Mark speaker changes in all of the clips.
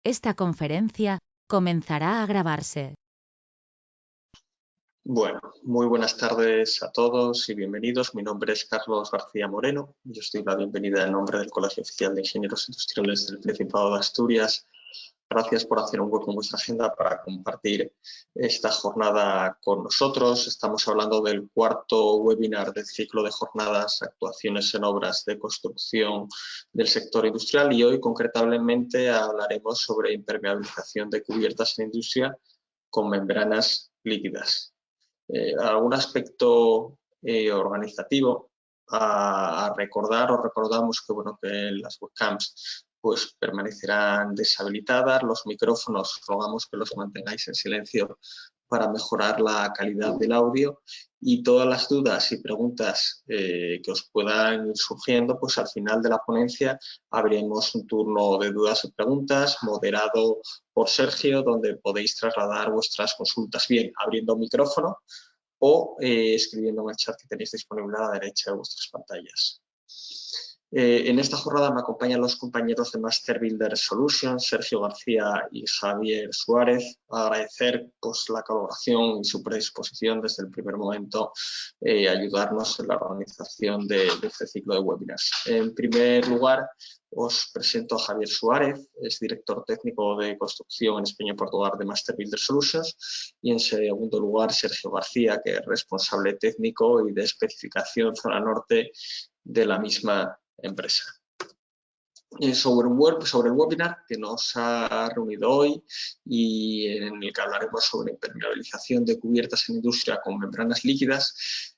Speaker 1: Esta conferencia comenzará a grabarse.
Speaker 2: Bueno, muy buenas tardes a todos y bienvenidos. Mi nombre es Carlos García Moreno y os doy la bienvenida en nombre del Colegio Oficial de Ingenieros Industriales del Principado de Asturias. Gracias por hacer un hueco en vuestra agenda para compartir esta jornada con nosotros. Estamos hablando del cuarto webinar del ciclo de jornadas Actuaciones en obras de construcción del sector industrial y hoy concretamente hablaremos sobre impermeabilización de cubiertas en industria con membranas líquidas. Algún aspecto organizativo a recordar. Os recordamos que, bueno, que las webcams pues permanecerán deshabilitadas, los micrófonos rogamos que los mantengáis en silencio para mejorar la calidad del audio y todas las dudas y preguntas que os puedan ir surgiendo, pues al final de la ponencia abriremos un turno de dudas y preguntas moderado por Sergio, donde podéis trasladar vuestras consultas bien abriendo micrófono o escribiendo en el chat que tenéis disponible a la derecha de vuestras pantallas. En esta jornada me acompañan los compañeros de Master Builder Solutions, Sergio García y Javier Suárez. Agradecer pues, la colaboración y su predisposición desde el primer momento a ayudarnos en la organización de este ciclo de webinars. En primer lugar, os presento a Javier Suárez, es director técnico de construcción en España y Portugal de Master Builder Solutions, y en segundo lugar Sergio García, que es responsable técnico y de especificación zona norte de la misma empresa. Sobre el webinar que nos ha reunido hoy y en el que hablaremos sobre impermeabilización de cubiertas en industria con membranas líquidas,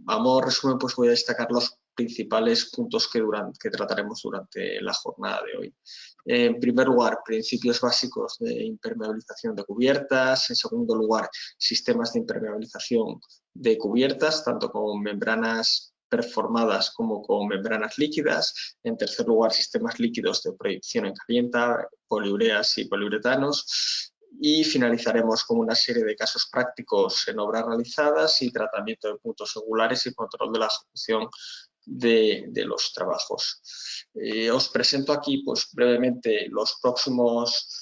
Speaker 2: a modo de resumen pues voy a destacar los principales puntos que trataremos durante la jornada de hoy. En primer lugar, principios básicos de impermeabilización de cubiertas. En segundo lugar, sistemas de impermeabilización de cubiertas, tanto con membranas performadas como con membranas líquidas. En tercer lugar, sistemas líquidos de proyección en caliente, poliureas y poliuretanos. Y finalizaremos con una serie de casos prácticos en obras realizadas y tratamiento de puntos angulares y control de la ejecución de los trabajos. Os presento aquí pues brevemente los próximos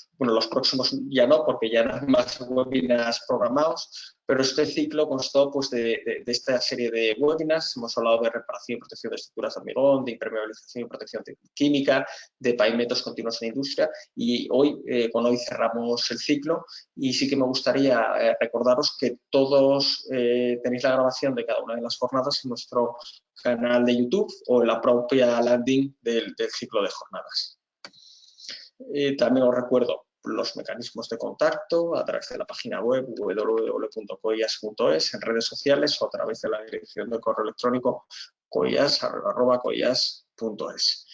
Speaker 2: ya no, porque ya no hay más webinars programados, pero este ciclo constó pues, de esta serie de webinars. Hemos hablado de reparación y protección de estructuras de hormigón, de impermeabilización y protección química, de pavimentos continuos en industria y hoy, con hoy cerramos el ciclo y sí que me gustaría recordaros que todos tenéis la grabación de cada una de las jornadas en nuestro canal de YouTube o en la propia landing del ciclo de jornadas. También os recuerdo los mecanismos de contacto a través de la página web www.coias.es, en redes sociales o a través de la dirección de correo electrónico coias@coias.es.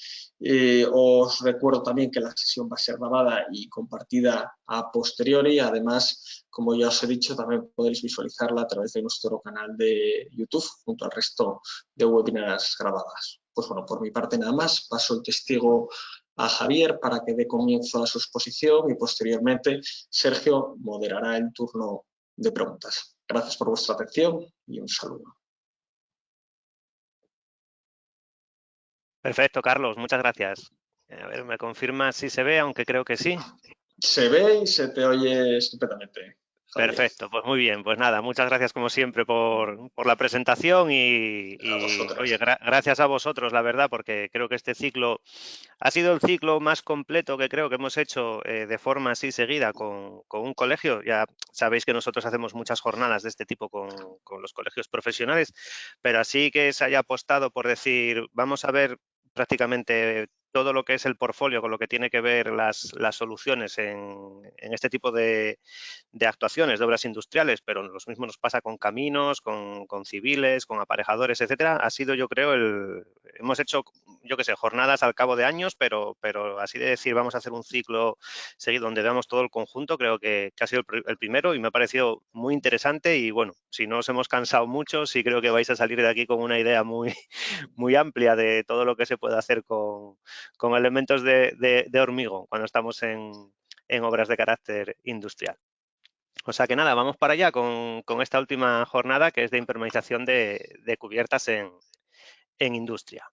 Speaker 2: Os recuerdo también que la sesión va a ser grabada y compartida a posteriori. Además, como ya os he dicho, también podéis visualizarla a través de nuestro canal de YouTube junto al resto de webinars grabadas. Pues bueno, por mi parte nada más. Paso el testigo a Javier para que dé comienzo a su exposición y posteriormente Sergio moderará el turno de preguntas. Gracias por vuestra atención y un saludo.
Speaker 3: Perfecto, Carlos, muchas gracias. A ver, me confirma si se ve, aunque creo que sí.
Speaker 2: Se ve y se te oye estupendamente. Javier.
Speaker 3: Perfecto, pues muy bien. Pues nada, muchas gracias como siempre por la presentación y oye, gracias a vosotros, la verdad, porque creo que este ciclo ha sido el ciclo más completo que creo que hemos hecho de forma así seguida con un colegio. Ya sabéis que nosotros hacemos muchas jornadas de este tipo con los colegios profesionales, pero así que se haya apostado por decir, vamos a ver prácticamente todo lo que es el portfolio con lo que tiene que ver las soluciones en este tipo de actuaciones, de obras industriales, pero lo mismo nos pasa con caminos, con civiles, con aparejadores, etcétera. Ha sido, yo creo, hemos hecho, yo qué sé, jornadas al cabo de años, pero así de decir, vamos a hacer un ciclo seguido donde veamos todo el conjunto, creo que ha sido el primero y me ha parecido muy interesante y bueno, si no os hemos cansado mucho, sí creo que vais a salir de aquí con una idea muy, muy amplia de todo lo que se puede hacer con elementos de hormigón cuando estamos en obras de carácter industrial. O sea que nada, vamos para allá con esta última jornada que es de impermeabilización de cubiertas en industria.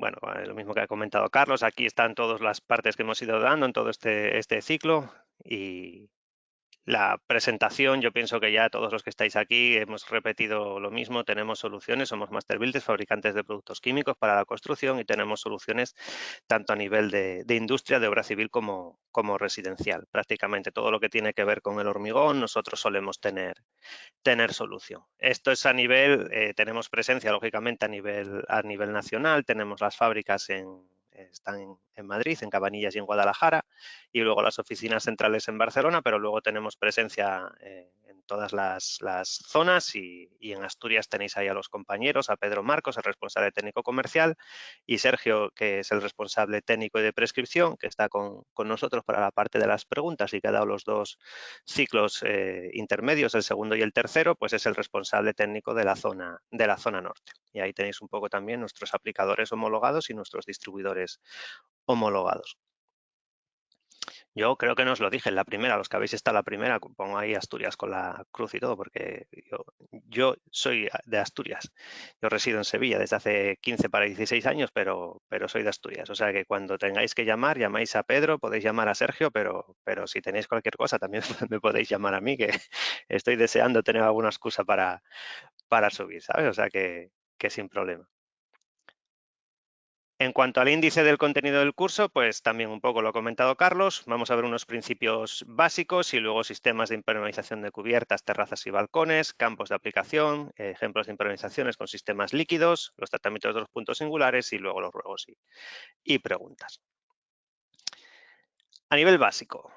Speaker 3: bueno, lo mismo que ha comentado Carlos, aquí están todas las partes que hemos ido dando en todo este ciclo y la presentación, yo pienso que ya todos los que estáis aquí hemos repetido lo mismo, tenemos soluciones, somos master builders, fabricantes de productos químicos para la construcción y tenemos soluciones tanto a nivel de industria, de obra civil como residencial. Prácticamente todo lo que tiene que ver con el hormigón nosotros solemos tener solución. Esto es a nivel, tenemos presencia lógicamente a nivel nacional, tenemos las fábricas están en Madrid, en Cabanillas y en Guadalajara, y luego las oficinas centrales en Barcelona, pero luego tenemos presencia en todas las zonas y en Asturias tenéis ahí a los compañeros, a Pedro Marcos, el responsable técnico comercial, y Sergio, que es el responsable técnico y de prescripción, que está con nosotros para la parte de las preguntas y que ha dado los dos ciclos intermedios, el segundo y el tercero, pues es el responsable técnico de la zona norte. Y ahí tenéis un poco también nuestros aplicadores homologados y nuestros distribuidores homologados. Yo creo que no os lo dije en la primera, los que habéis estado la primera, pongo ahí Asturias con la cruz y todo, porque yo soy de Asturias. Yo resido en Sevilla desde hace 15 para 16 años, pero soy de Asturias. O sea que cuando tengáis que llamar, llamáis a Pedro, podéis llamar a Sergio, pero si tenéis cualquier cosa también me podéis llamar a mí, que estoy deseando tener alguna excusa para subir, ¿sabes? O sea que sin problema. En cuanto al índice del contenido del curso, pues también un poco lo ha comentado Carlos. Vamos a ver unos principios básicos y luego sistemas de impermeabilización de cubiertas, terrazas y balcones, campos de aplicación, ejemplos de impermeabilizaciones con sistemas líquidos, los tratamientos de los puntos singulares y luego los ruegos y preguntas. A nivel básico,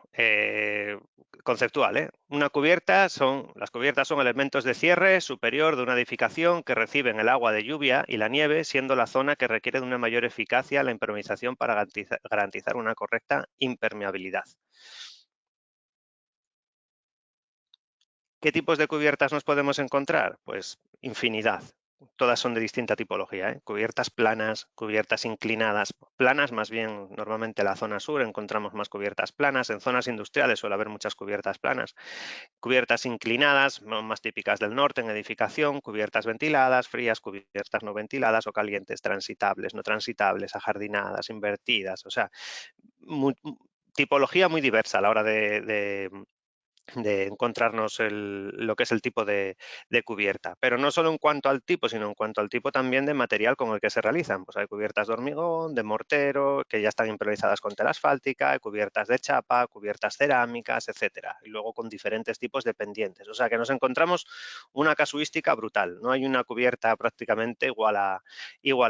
Speaker 3: conceptual, las cubiertas son elementos de cierre superior de una edificación que reciben el agua de lluvia y la nieve, siendo la zona que requiere de una mayor eficacia la impermeabilización para garantizar una correcta impermeabilidad. ¿Qué tipos de cubiertas nos podemos encontrar? Pues infinidad. Todas son de distinta tipología, cubiertas planas, cubiertas inclinadas. Planas, más bien, normalmente en la zona sur encontramos más cubiertas planas. En zonas industriales suele haber muchas cubiertas planas. Cubiertas inclinadas, más típicas del norte en edificación. Cubiertas ventiladas, frías, cubiertas no ventiladas o calientes, transitables, no transitables, ajardinadas, invertidas. O sea, tipología muy diversa a la hora de encontrarnos lo que es el tipo de cubierta. Pero no solo en cuanto al tipo, sino en cuanto al tipo también de material con el que se realizan. Pues hay cubiertas de hormigón, de mortero, que ya están impermeabilizadas con tela asfáltica, hay cubiertas de chapa, cubiertas cerámicas, etcétera. Y luego con diferentes tipos de pendientes. O sea que nos encontramos una casuística brutal. No hay una cubierta prácticamente igual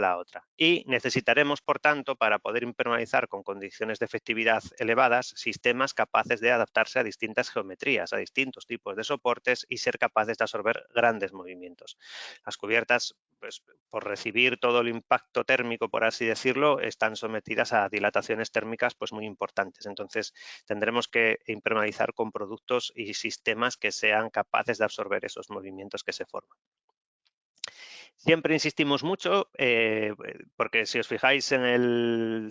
Speaker 3: a otra. Y necesitaremos, por tanto, para poder impermeabilizar con condiciones de efectividad elevadas, sistemas capaces de adaptarse a distintas geometrías, a distintos tipos de soportes y ser capaces de absorber grandes movimientos. Las cubiertas, pues, por recibir todo el impacto térmico, por así decirlo, están sometidas a dilataciones térmicas pues, muy importantes. Entonces, tendremos que impermeabilizar con productos y sistemas que sean capaces de absorber esos movimientos que se forman. Siempre insistimos mucho, porque si os fijáis en el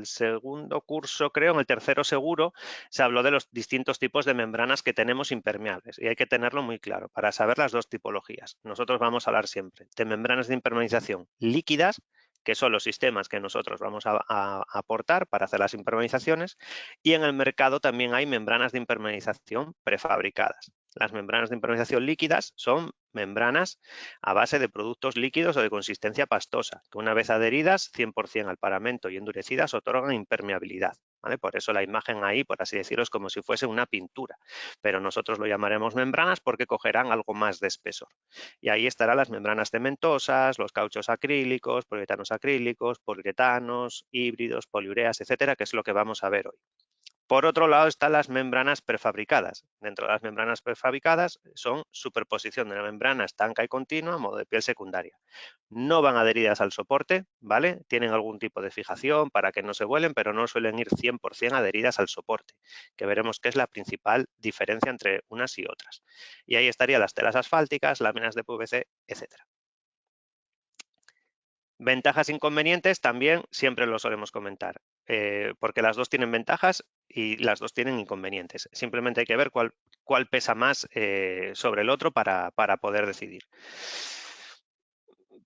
Speaker 3: segundo curso, creo, en el tercero seguro, se habló de los distintos tipos de membranas que tenemos impermeables y hay que tenerlo muy claro para saber las dos tipologías. Nosotros vamos a hablar siempre de membranas de impermeabilización líquidas, que son los sistemas que nosotros vamos a aportar para hacer las impermeabilizaciones, y en el mercado también hay membranas de impermeabilización prefabricadas. Las membranas de impermeabilización líquidas son membranas a base de productos líquidos o de consistencia pastosa, que una vez adheridas 100% al paramento y endurecidas otorgan impermeabilidad. ¿Vale? Por eso la imagen ahí, por así decirlo, es como si fuese una pintura, pero nosotros lo llamaremos membranas porque cogerán algo más de espesor. Y ahí estarán las membranas cementosas, los cauchos acrílicos, poliuretanos acrílicos, poliuretanos, híbridos, poliureas, etcétera, que es lo que vamos a ver hoy. Por otro lado están las membranas prefabricadas. Dentro de las membranas prefabricadas son superposición de una membrana estanca y continua a modo de piel secundaria. No van adheridas al soporte, ¿vale? Tienen algún tipo de fijación para que no se vuelen, pero no suelen ir 100% adheridas al soporte, que veremos que es la principal diferencia entre unas y otras. Y ahí estarían las telas asfálticas, láminas de PVC, etcétera. Ventajas e inconvenientes también siempre lo solemos comentar, porque las dos tienen ventajas y las dos tienen inconvenientes. Simplemente hay que ver cuál pesa más sobre el otro para poder decidir.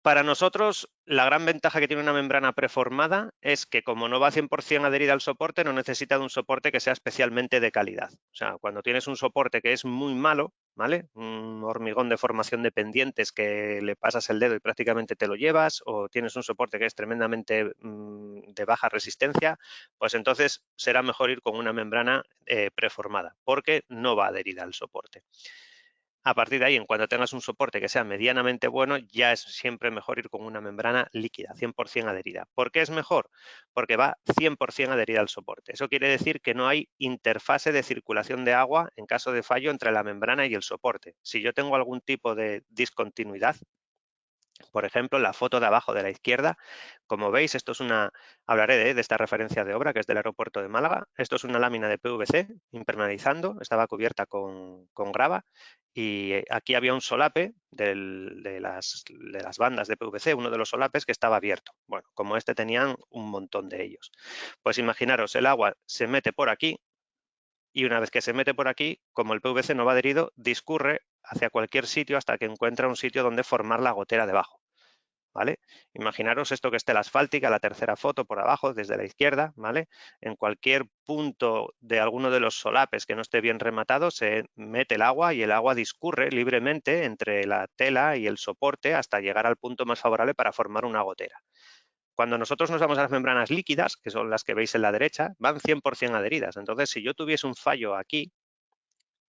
Speaker 3: Para nosotros, la gran ventaja que tiene una membrana preformada es que como no va 100% adherida al soporte, no necesita de un soporte que sea especialmente de calidad. O sea, cuando tienes un soporte que es muy malo, ¿vale? Un hormigón de formación de pendientes que le pasas el dedo y prácticamente te lo llevas, o tienes un soporte que es tremendamente de baja resistencia, pues entonces será mejor ir con una membrana preformada, porque no va adherida al soporte. A partir de ahí, en cuanto tengas un soporte que sea medianamente bueno, ya es siempre mejor ir con una membrana líquida, 100% adherida. ¿Por qué es mejor? Porque va 100% adherida al soporte. Eso quiere decir que no hay interfase de circulación de agua en caso de fallo entre la membrana y el soporte. Si yo tengo algún tipo de discontinuidad, por ejemplo, en la foto de abajo de la izquierda, como veis, esto es hablaré de esta referencia de obra que es del aeropuerto de Málaga. Esto es una lámina de PVC impermeabilizando, estaba cubierta con grava y aquí había un solape de las bandas de PVC, uno de los solapes que estaba abierto. Bueno, como este tenían un montón de ellos. Pues imaginaros, el agua se mete por aquí y una vez que se mete por aquí, como el PVC no va adherido, discurre hacia cualquier sitio hasta que encuentra un sitio donde formar la gotera debajo. ¿Vale? Imaginaros esto que esté la asfáltica, la tercera foto por abajo, desde la izquierda, ¿vale? En cualquier punto de alguno de los solapes que no esté bien rematado, se mete el agua y el agua discurre libremente entre la tela y el soporte hasta llegar al punto más favorable para formar una gotera. Cuando nosotros nos vamos a las membranas líquidas, que son las que veis en la derecha, van 100% adheridas. Entonces, si yo tuviese un fallo aquí,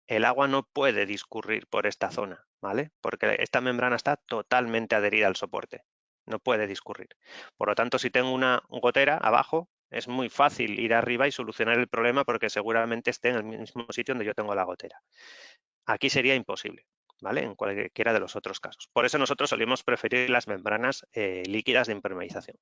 Speaker 3: el agua no puede discurrir por esta zona, ¿vale? Porque esta membrana está totalmente adherida al soporte, no puede discurrir. Por lo tanto, si tengo una gotera abajo, es muy fácil ir arriba y solucionar el problema porque seguramente esté en el mismo sitio donde yo tengo la gotera. Aquí sería imposible, ¿vale? En cualquiera de los otros casos. Por eso nosotros solemos preferir las membranas líquidas de impermeabilización.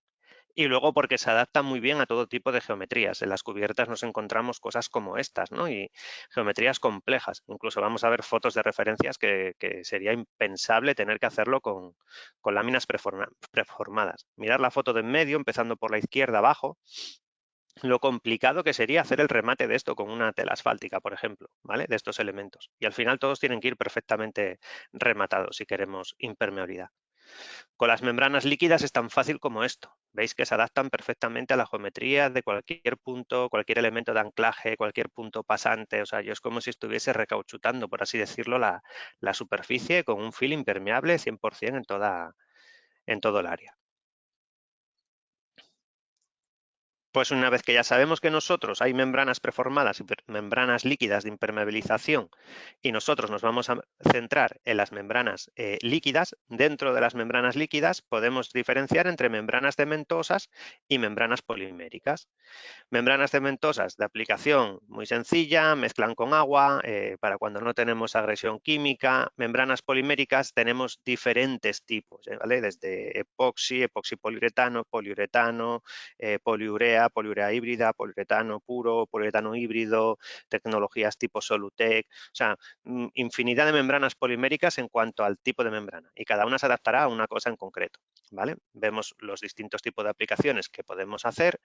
Speaker 3: Y luego porque se adaptan muy bien a todo tipo de geometrías. En las cubiertas nos encontramos cosas como estas, ¿no? Y geometrías complejas. Incluso vamos a ver fotos de referencias que sería impensable tener que hacerlo con láminas preformadas. Mirar la foto de en medio, empezando por la izquierda abajo, lo complicado que sería hacer el remate de esto con una tela asfáltica, por ejemplo, ¿vale? De estos elementos. Y al final todos tienen que ir perfectamente rematados si queremos impermeabilidad. Con las membranas líquidas es tan fácil como esto. Veis que se adaptan perfectamente a la geometría de cualquier punto, cualquier elemento de anclaje, cualquier punto pasante. O sea, yo es como si estuviese recauchutando, por así decirlo, la superficie con un fil impermeable 100% en todo el área. Pues una vez que ya sabemos que nosotros hay membranas preformadas y membranas líquidas de impermeabilización y nosotros nos vamos a centrar en las membranas líquidas, dentro de las membranas líquidas podemos diferenciar entre membranas cementosas y membranas poliméricas. Membranas cementosas de aplicación muy sencilla, mezclan con agua para cuando no tenemos agresión química. Membranas poliméricas tenemos diferentes tipos, ¿vale? Desde epoxi, epoxi poliuretano, poliurea, poliurea híbrida, poliuretano puro, poliuretano híbrido, tecnologías tipo Solutec, o sea, infinidad de membranas poliméricas en cuanto al tipo de membrana y cada una se adaptará a una cosa en concreto, ¿vale? Vemos los distintos tipos de aplicaciones que podemos hacer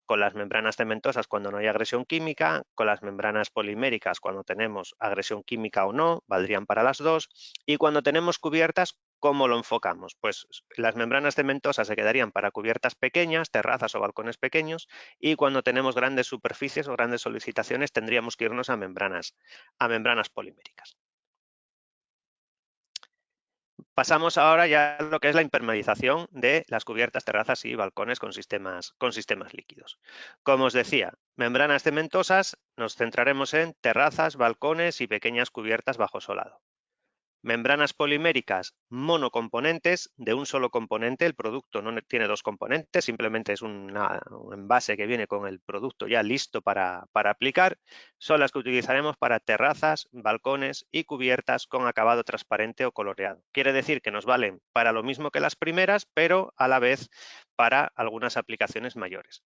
Speaker 3: con las membranas cementosas cuando no hay agresión química, con las membranas poliméricas cuando tenemos agresión química o no, valdrían para las dos, y cuando tenemos cubiertas, ¿cómo lo enfocamos? Pues las membranas cementosas se quedarían para cubiertas pequeñas, terrazas o balcones pequeños, y cuando tenemos grandes superficies o grandes solicitaciones tendríamos que irnos a membranas poliméricas. Pasamos ahora ya a lo que es la impermeabilización de las cubiertas, terrazas y balcones con sistemas líquidos. Como os decía, membranas cementosas, nos centraremos en terrazas, balcones y pequeñas cubiertas bajo solado. Membranas poliméricas monocomponentes, de un solo componente, el producto no tiene dos componentes, simplemente es un envase que viene con el producto ya listo para aplicar, son las que utilizaremos para terrazas, balcones y cubiertas con acabado transparente o coloreado. Quiere decir que nos valen para lo mismo que las primeras, pero a la vez para algunas aplicaciones mayores.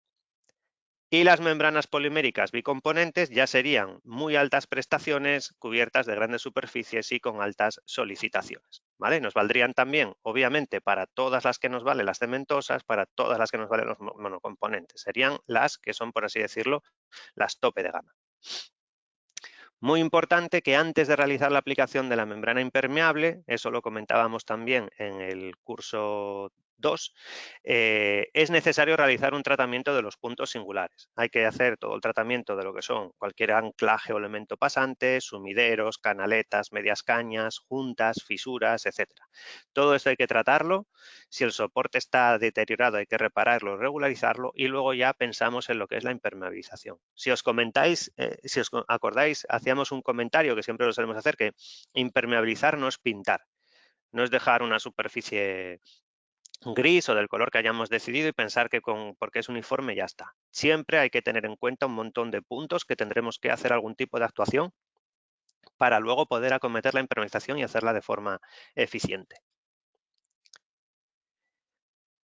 Speaker 3: Y las membranas poliméricas bicomponentes ya serían muy altas prestaciones, cubiertas de grandes superficies y con altas solicitaciones, ¿vale? Nos valdrían también, obviamente, para todas las que nos valen las cementosas, para todas las que nos valen los monocomponentes. Serían las que son, por así decirlo, las tope de gama. Muy importante que antes de realizar la aplicación de la membrana impermeable, eso lo comentábamos también en el curso 2, es necesario realizar un tratamiento de los puntos singulares. Hay que hacer todo el tratamiento de lo que son cualquier anclaje o elemento pasante, sumideros, canaletas, medias cañas, juntas, fisuras, etc. Todo esto hay que tratarlo. Si el soporte está deteriorado hay que repararlo, regularizarlo y luego ya pensamos en lo que es la impermeabilización. Si os acordáis, hacíamos un comentario que siempre lo solemos hacer, que impermeabilizar no es pintar, no es dejar una superficie gris o del color que hayamos decidido y pensar que porque es uniforme ya está. Siempre hay que tener en cuenta un montón de puntos que tendremos que hacer algún tipo de actuación para luego poder acometer la impermeabilización y hacerla de forma eficiente.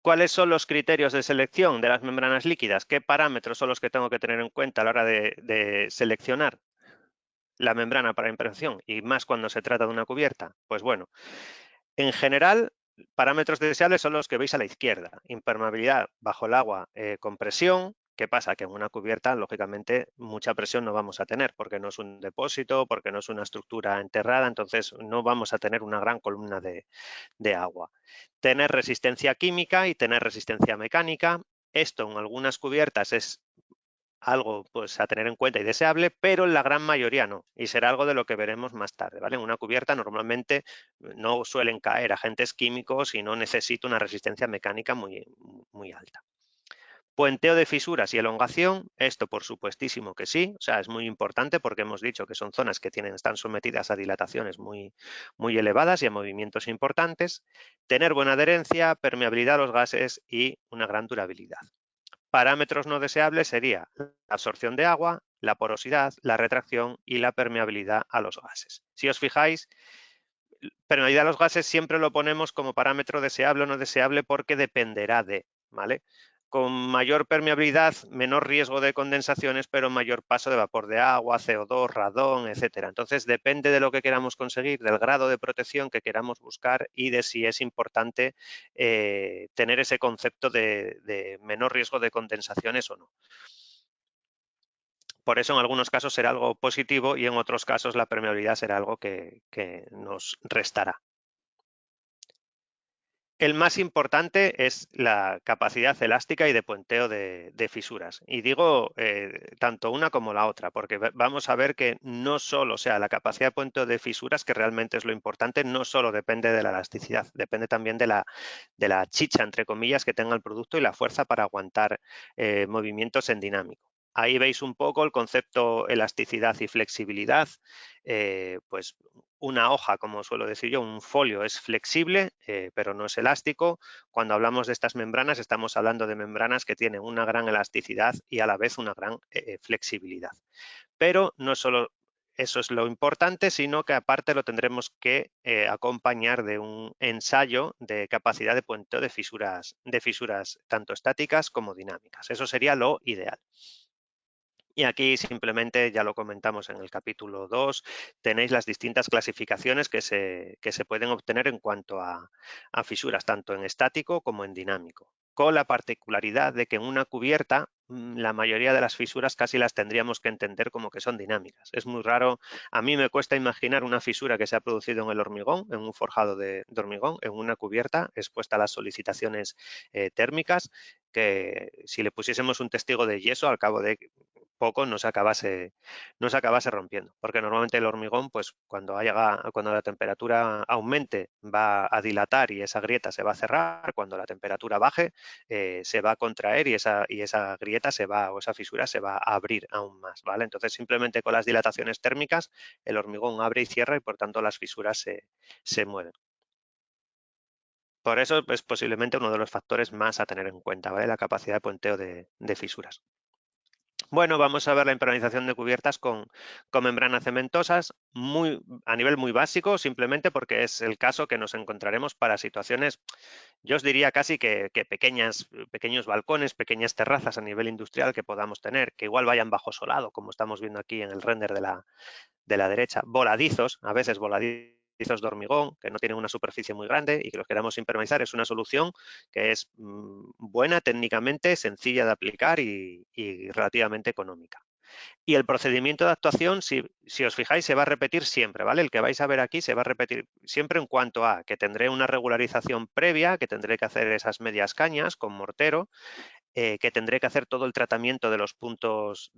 Speaker 3: ¿Cuáles son los criterios de selección de las membranas líquidas? ¿Qué parámetros son los que tengo que tener en cuenta a la hora de seleccionar la membrana para impermeabilización y más cuando se trata de una cubierta? Pues bueno, en general, parámetros deseables son los que veis a la izquierda. Impermeabilidad bajo el agua con presión. ¿Qué pasa? Que en una cubierta, lógicamente, mucha presión no vamos a tener porque no es un depósito, porque no es una estructura enterrada, entonces no vamos a tener una gran columna de agua. Tener resistencia química y tener resistencia mecánica. Esto en algunas cubiertas es algo pues, a tener en cuenta y deseable, pero en la gran mayoría no, y será algo de lo que veremos más tarde, ¿vale? En una cubierta normalmente no suelen caer agentes químicos y no necesita una resistencia mecánica muy alta. Puenteo de fisuras y elongación, esto por supuestísimo que sí, o sea, es muy importante porque hemos dicho que son zonas que están sometidas a dilataciones muy elevadas y a movimientos importantes. Tener buena adherencia, permeabilidad a los gases y una gran durabilidad. Parámetros no deseables sería la absorción de agua, la porosidad, la retracción y la permeabilidad a los gases. Si os fijáis, permeabilidad a los gases siempre lo ponemos como parámetro deseable o no deseable porque dependerá de, ¿vale? Con mayor permeabilidad, menor riesgo de condensaciones, pero mayor paso de vapor de agua, CO2, radón, etcétera. Entonces, depende de lo que queramos conseguir, del grado de protección que queramos buscar y de si es importante tener ese concepto de menor riesgo de condensaciones o no. Por eso, en algunos casos será algo positivo y en otros casos la permeabilidad será algo que nos restará. El más importante es la capacidad elástica y de puenteo de fisuras. Y digo tanto una como la otra, porque vamos a ver que no solo, o sea, la capacidad de puenteo de fisuras, que realmente es lo importante, no solo depende de la elasticidad, depende también de la chicha, entre comillas, que tenga el producto y la fuerza para aguantar movimientos en dinámico. Ahí veis un poco el concepto elasticidad y flexibilidad, pues una hoja, como suelo decir yo, un folio es flexible, pero no es elástico. Cuando hablamos de estas membranas, estamos hablando de membranas que tienen una gran elasticidad y a la vez una gran flexibilidad. Pero no solo eso es lo importante, sino que aparte lo tendremos que acompañar de un ensayo de capacidad de puenteo de fisuras tanto estáticas como dinámicas. Eso sería lo ideal. Y aquí simplemente, ya lo comentamos en el capítulo 2, tenéis las distintas clasificaciones que se pueden obtener en cuanto a fisuras, tanto en estático como en dinámico, con la particularidad de que en una cubierta la mayoría de las fisuras casi las tendríamos que entender como que son dinámicas. Es muy raro, a mí me cuesta imaginar una fisura que se ha producido en el hormigón, en un forjado de hormigón, en una cubierta expuesta a las solicitaciones térmicas, que si le pusiésemos un testigo de yeso, al cabo de poco no se acabase rompiendo, porque normalmente el hormigón, pues cuando la temperatura aumente, va a dilatar y esa grieta se va a cerrar. Cuando la temperatura baje, se va a contraer y esa grieta o esa fisura se va a abrir aún más, ¿vale? Entonces, simplemente con las dilataciones térmicas, el hormigón abre y cierra y por tanto las fisuras se mueven. Por eso es posiblemente uno de los factores más a tener en cuenta, ¿vale? La capacidad de puenteo de fisuras. Bueno, vamos a ver la impermeabilización de cubiertas con membranas cementosas a nivel muy básico, simplemente porque es el caso que nos encontraremos para situaciones, yo os diría casi que pequeños balcones, pequeñas terrazas a nivel industrial que podamos tener, que igual vayan bajo solado, como estamos viendo aquí en el render de la derecha, voladizos, a veces voladizos de hormigón, que no tienen una superficie muy grande y que los queramos impermeabilizar. Es una solución que es buena técnicamente, sencilla de aplicar y relativamente económica. Y el procedimiento de actuación, si os fijáis, se va a repetir siempre, ¿vale? El que vais a ver aquí se va a repetir siempre en cuanto a que tendré una regularización previa, que tendré que hacer esas medias cañas con mortero, que tendré que hacer todo el tratamiento de los puntos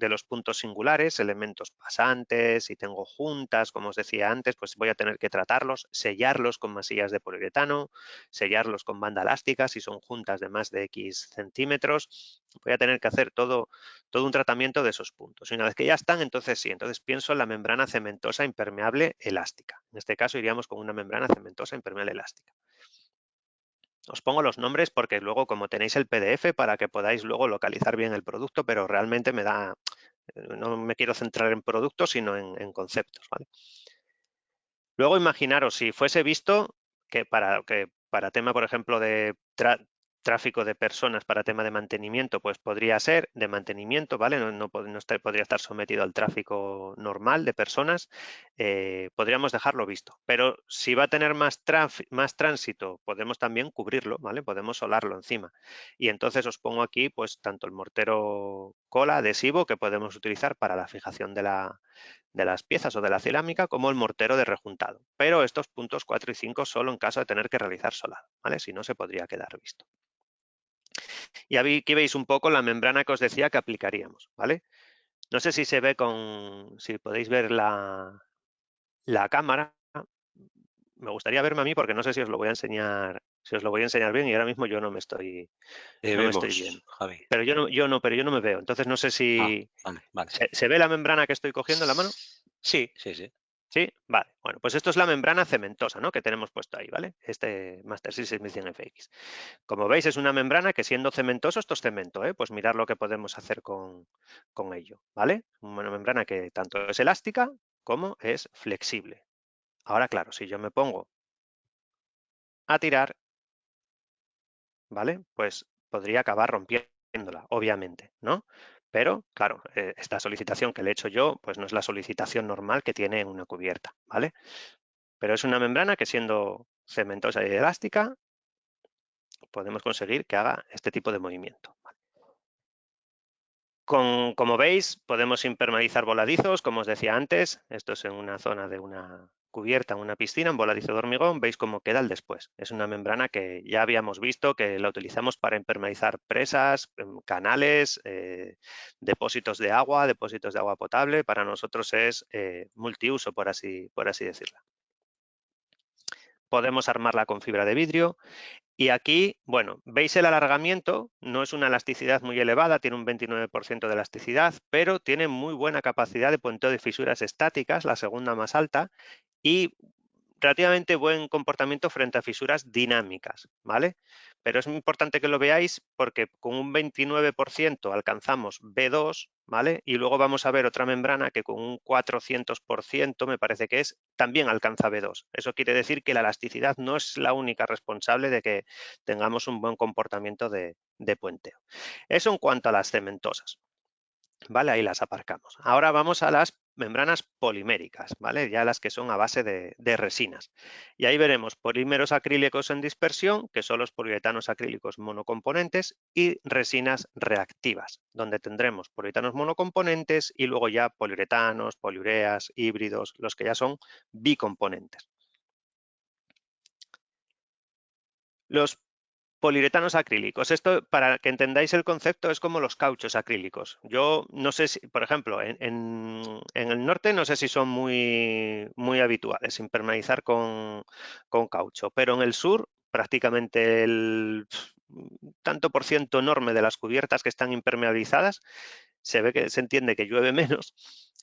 Speaker 3: singulares, elementos pasantes, si tengo juntas, como os decía antes, pues voy a tener que tratarlos, sellarlos con masillas de poliuretano, sellarlos con banda elástica, si son juntas de más de X centímetros, voy a tener que hacer todo un tratamiento de esos puntos. Y una vez que ya están, entonces sí, entonces pienso en la membrana cementosa impermeable elástica. En este caso iríamos con una membrana cementosa impermeable elástica. Os pongo los nombres porque luego, como tenéis el PDF, para que podáis luego localizar bien el producto, pero realmente no me quiero centrar en productos, sino en conceptos, ¿vale? Luego imaginaros si fuese visto que para tema, por ejemplo, de tráfico de personas, para tema de mantenimiento, pues podría ser de mantenimiento, ¿vale? No podría estar sometido al tráfico normal de personas, podríamos dejarlo visto. Pero si va a tener más tránsito, podemos también cubrirlo, ¿vale? Podemos solarlo encima. Y entonces os pongo aquí, pues, tanto el mortero cola adhesivo que podemos utilizar para la fijación de las piezas o de la cerámica, como el mortero de rejuntado. Pero estos puntos 4 y 5 solo en caso de tener que realizar solado, ¿vale? Si no, se podría quedar visto. Y aquí veis un poco la membrana que os decía que aplicaríamos, ¿vale? No sé si se ve si podéis ver la cámara. Me gustaría verme a mí porque no sé si os lo voy a enseñar, bien, y ahora mismo yo no me estoy viendo.
Speaker 4: Javi.
Speaker 3: Pero yo no me veo. Entonces no sé si
Speaker 4: vale.
Speaker 3: ¿Se ve la membrana que estoy cogiendo en la mano?
Speaker 4: Sí.
Speaker 3: ¿Sí? Vale. Bueno, pues esto es la membrana cementosa, ¿no? Que tenemos puesto ahí, ¿vale? Este Master 6100 FX. Como veis, es una membrana que, siendo cementoso, esto es cemento, ¿eh? Pues mirad lo que podemos hacer con ello, ¿vale? Una membrana que tanto es elástica como es flexible. Ahora, claro, si yo me pongo a tirar, ¿vale? Pues podría acabar rompiéndola, obviamente, ¿no? Pero, claro, esta solicitación que le he hecho yo, pues no es la solicitación normal que tiene una cubierta, ¿vale? Pero es una membrana que, siendo cementosa y elástica, podemos conseguir que haga este tipo de movimiento. Como veis, podemos impermeabilizar voladizos, como os decía antes. Esto es en una zona de una cubierta, una piscina, un voladizo de hormigón. Veis cómo queda el después. Es una membrana que ya habíamos visto que la utilizamos para impermeabilizar presas, canales, depósitos de agua potable. Para nosotros es multiuso, por así decirlo. Podemos armarla con fibra de vidrio. Y aquí, bueno, veis el alargamiento, no es una elasticidad muy elevada, tiene un 29% de elasticidad, pero tiene muy buena capacidad de puenteo de fisuras estáticas, la segunda más alta, y relativamente buen comportamiento frente a fisuras dinámicas, ¿vale? Pero es muy importante que lo veáis porque con un 29% alcanzamos B2, ¿vale? Y luego vamos a ver otra membrana que con un 400%, me parece que es, también alcanza B2. Eso quiere decir que la elasticidad no es la única responsable de que tengamos un buen comportamiento de puenteo. Eso en cuanto a las cementosas. ¿Vale? Ahí las aparcamos. Ahora vamos a las membranas poliméricas, ¿vale? Ya las que son a base de resinas. Y ahí veremos polímeros acrílicos en dispersión, que son los poliuretanos acrílicos monocomponentes, y resinas reactivas, donde tendremos poliuretanos monocomponentes y luego ya poliuretanos, poliureas, híbridos, los que ya son bicomponentes. Los poliuretanos acrílicos. Esto, para que entendáis el concepto, es como los cauchos acrílicos. Yo no sé si, por ejemplo, en el norte no sé si son muy habituales impermeabilizar con caucho, pero en el sur prácticamente el tanto por ciento enorme de las cubiertas que están impermeabilizadas se entiende que llueve menos.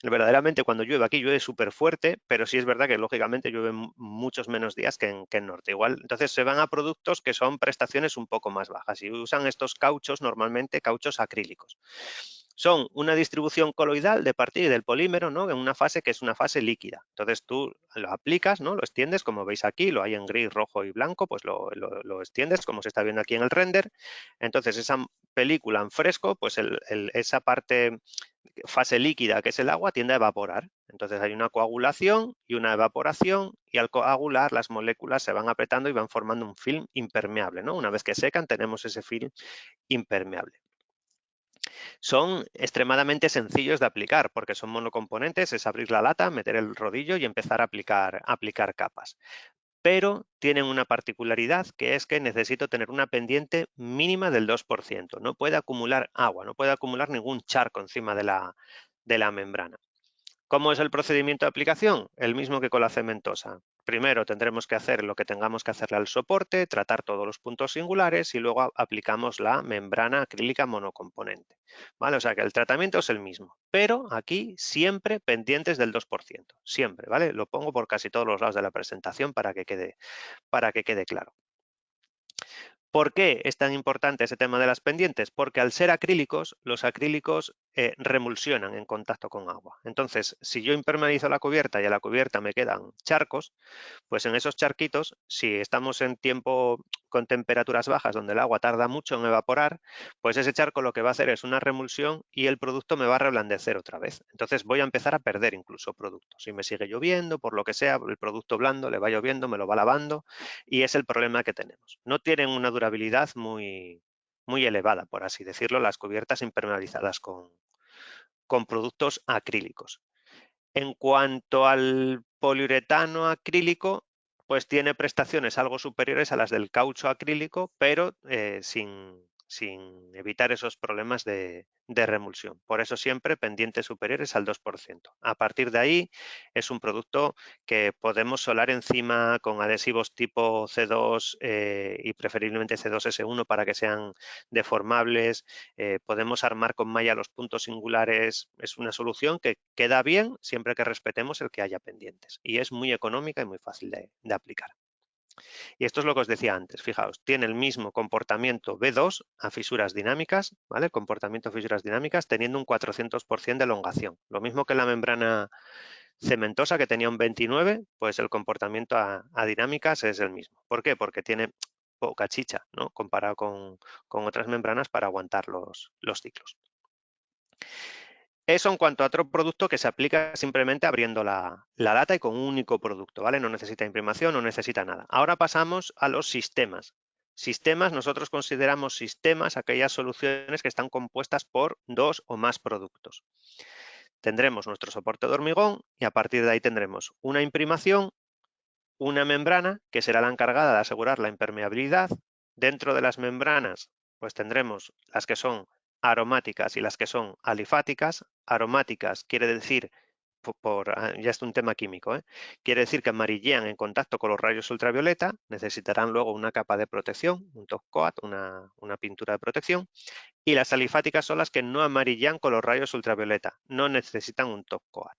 Speaker 3: Verdaderamente, cuando llueve aquí llueve súper fuerte, pero sí es verdad que lógicamente llueve muchos menos días que en norte. Igual, entonces se van a productos que son prestaciones un poco más bajas y usan estos cauchos, normalmente cauchos acrílicos. Son una distribución coloidal de partir del polímero, ¿no? En una fase que es una fase líquida. Entonces tú lo aplicas, ¿no? Lo extiendes, como veis aquí, lo hay en gris, rojo y blanco, pues lo extiendes, como se está viendo aquí en el render. Entonces esa película en fresco, pues esa parte, fase líquida, que es el agua, tiende a evaporar. Entonces hay una coagulación y una evaporación, y al coagular las moléculas se van apretando y van formando un film impermeable, ¿no? Una vez que secan tenemos ese film impermeable. Son extremadamente sencillos de aplicar porque son monocomponentes, es abrir la lata, meter el rodillo y empezar a aplicar capas. Pero tienen una particularidad, que es que necesito tener una pendiente mínima del 2%. No puede acumular agua, no puede acumular ningún charco encima de la membrana. ¿Cómo es el procedimiento de aplicación? El mismo que con la cementosa. Primero tendremos que hacer lo que tengamos que hacerle al soporte, tratar todos los puntos singulares y luego aplicamos la membrana acrílica monocomponente. ¿Vale? O sea que el tratamiento es el mismo, pero aquí siempre pendientes del 2%. Siempre, ¿vale? Lo pongo por casi todos los lados de la presentación para que quede claro. ¿Por qué es tan importante ese tema de las pendientes? Porque al ser acrílicos, los acrílicos remulsionan en contacto con agua. Entonces, si yo impermeabilizo la cubierta y a la cubierta me quedan charcos, pues en esos charquitos, si estamos en tiempo con temperaturas bajas donde el agua tarda mucho en evaporar, pues ese charco lo que va a hacer es una remulsión y el producto me va a reblandecer otra vez. Entonces voy a empezar a perder incluso productos. Si me sigue lloviendo, por lo que sea, el producto blando le va lloviendo, me lo va lavando y es el problema que tenemos. No tienen una durabilidad muy elevada, por así decirlo, las cubiertas impermeabilizadas con productos acrílicos. En cuanto al poliuretano acrílico, pues tiene prestaciones algo superiores a las del caucho acrílico, pero sin evitar esos problemas de remulsión. Por eso siempre pendientes superiores al 2%. A partir de ahí es un producto que podemos solar encima con adhesivos tipo C2 y preferiblemente C2S1 para que sean deformables. Podemos armar con malla los puntos singulares. Es una solución que queda bien siempre que respetemos el que haya pendientes. Y es muy económica y muy fácil de aplicar. Y esto es lo que os decía antes, fijaos, tiene el mismo comportamiento B2 a fisuras dinámicas, ¿vale? Comportamiento a fisuras dinámicas teniendo un 400% de elongación. Lo mismo que la membrana cementosa que tenía un 29, pues el comportamiento a dinámicas es el mismo. ¿Por qué? Porque tiene poca chicha, ¿no? Comparado con otras membranas para aguantar los ciclos. Eso en cuanto a otro producto que se aplica simplemente abriendo la lata y con un único producto, ¿vale? No necesita imprimación, no necesita nada. Ahora pasamos a los sistemas. Sistemas, nosotros consideramos sistemas aquellas soluciones que están compuestas por 2 o más productos. Tendremos nuestro soporte de hormigón y a partir de ahí tendremos una imprimación, una membrana que será la encargada de asegurar la impermeabilidad. Dentro de las membranas, pues tendremos las que son aromáticas y las que son alifáticas. Aromáticas quiere decir, ya es un tema químico, quiere decir que amarillean en contacto con los rayos ultravioleta, necesitarán luego una capa de protección, un top coat, una pintura de protección, y las alifáticas son las que no amarillan con los rayos ultravioleta, no necesitan un top coat.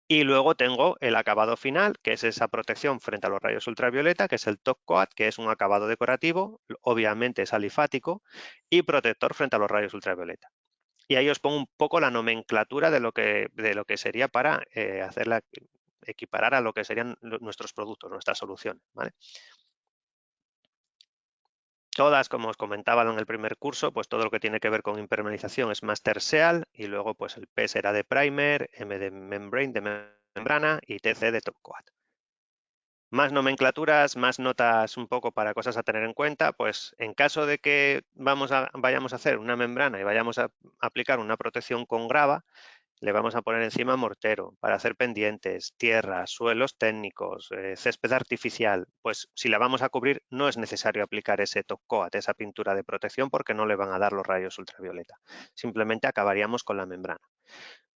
Speaker 3: Y luego tengo el acabado final, que es esa protección frente a los rayos ultravioleta, que es el top coat, que es un acabado decorativo, obviamente es alifático, y protector frente a los rayos ultravioleta. Y ahí os pongo un poco la nomenclatura de lo que sería para equiparar a lo que serían nuestros productos, nuestras soluciones, ¿vale? Todas, como os comentaba en el primer curso, pues todo lo que tiene que ver con impermeabilización es Master Seal y luego pues el P será de primer, M de membrane, de membrana y TC de top coat. Más nomenclaturas, más notas un poco para cosas a tener en cuenta, pues en caso de que vayamos a hacer una membrana y vayamos a aplicar una protección con grava, le vamos a poner encima mortero para hacer pendientes, tierra, suelos técnicos, césped artificial. Pues si la vamos a cubrir no es necesario aplicar ese top coat, esa pintura de protección porque no le van a dar los rayos ultravioleta. Simplemente acabaríamos con la membrana.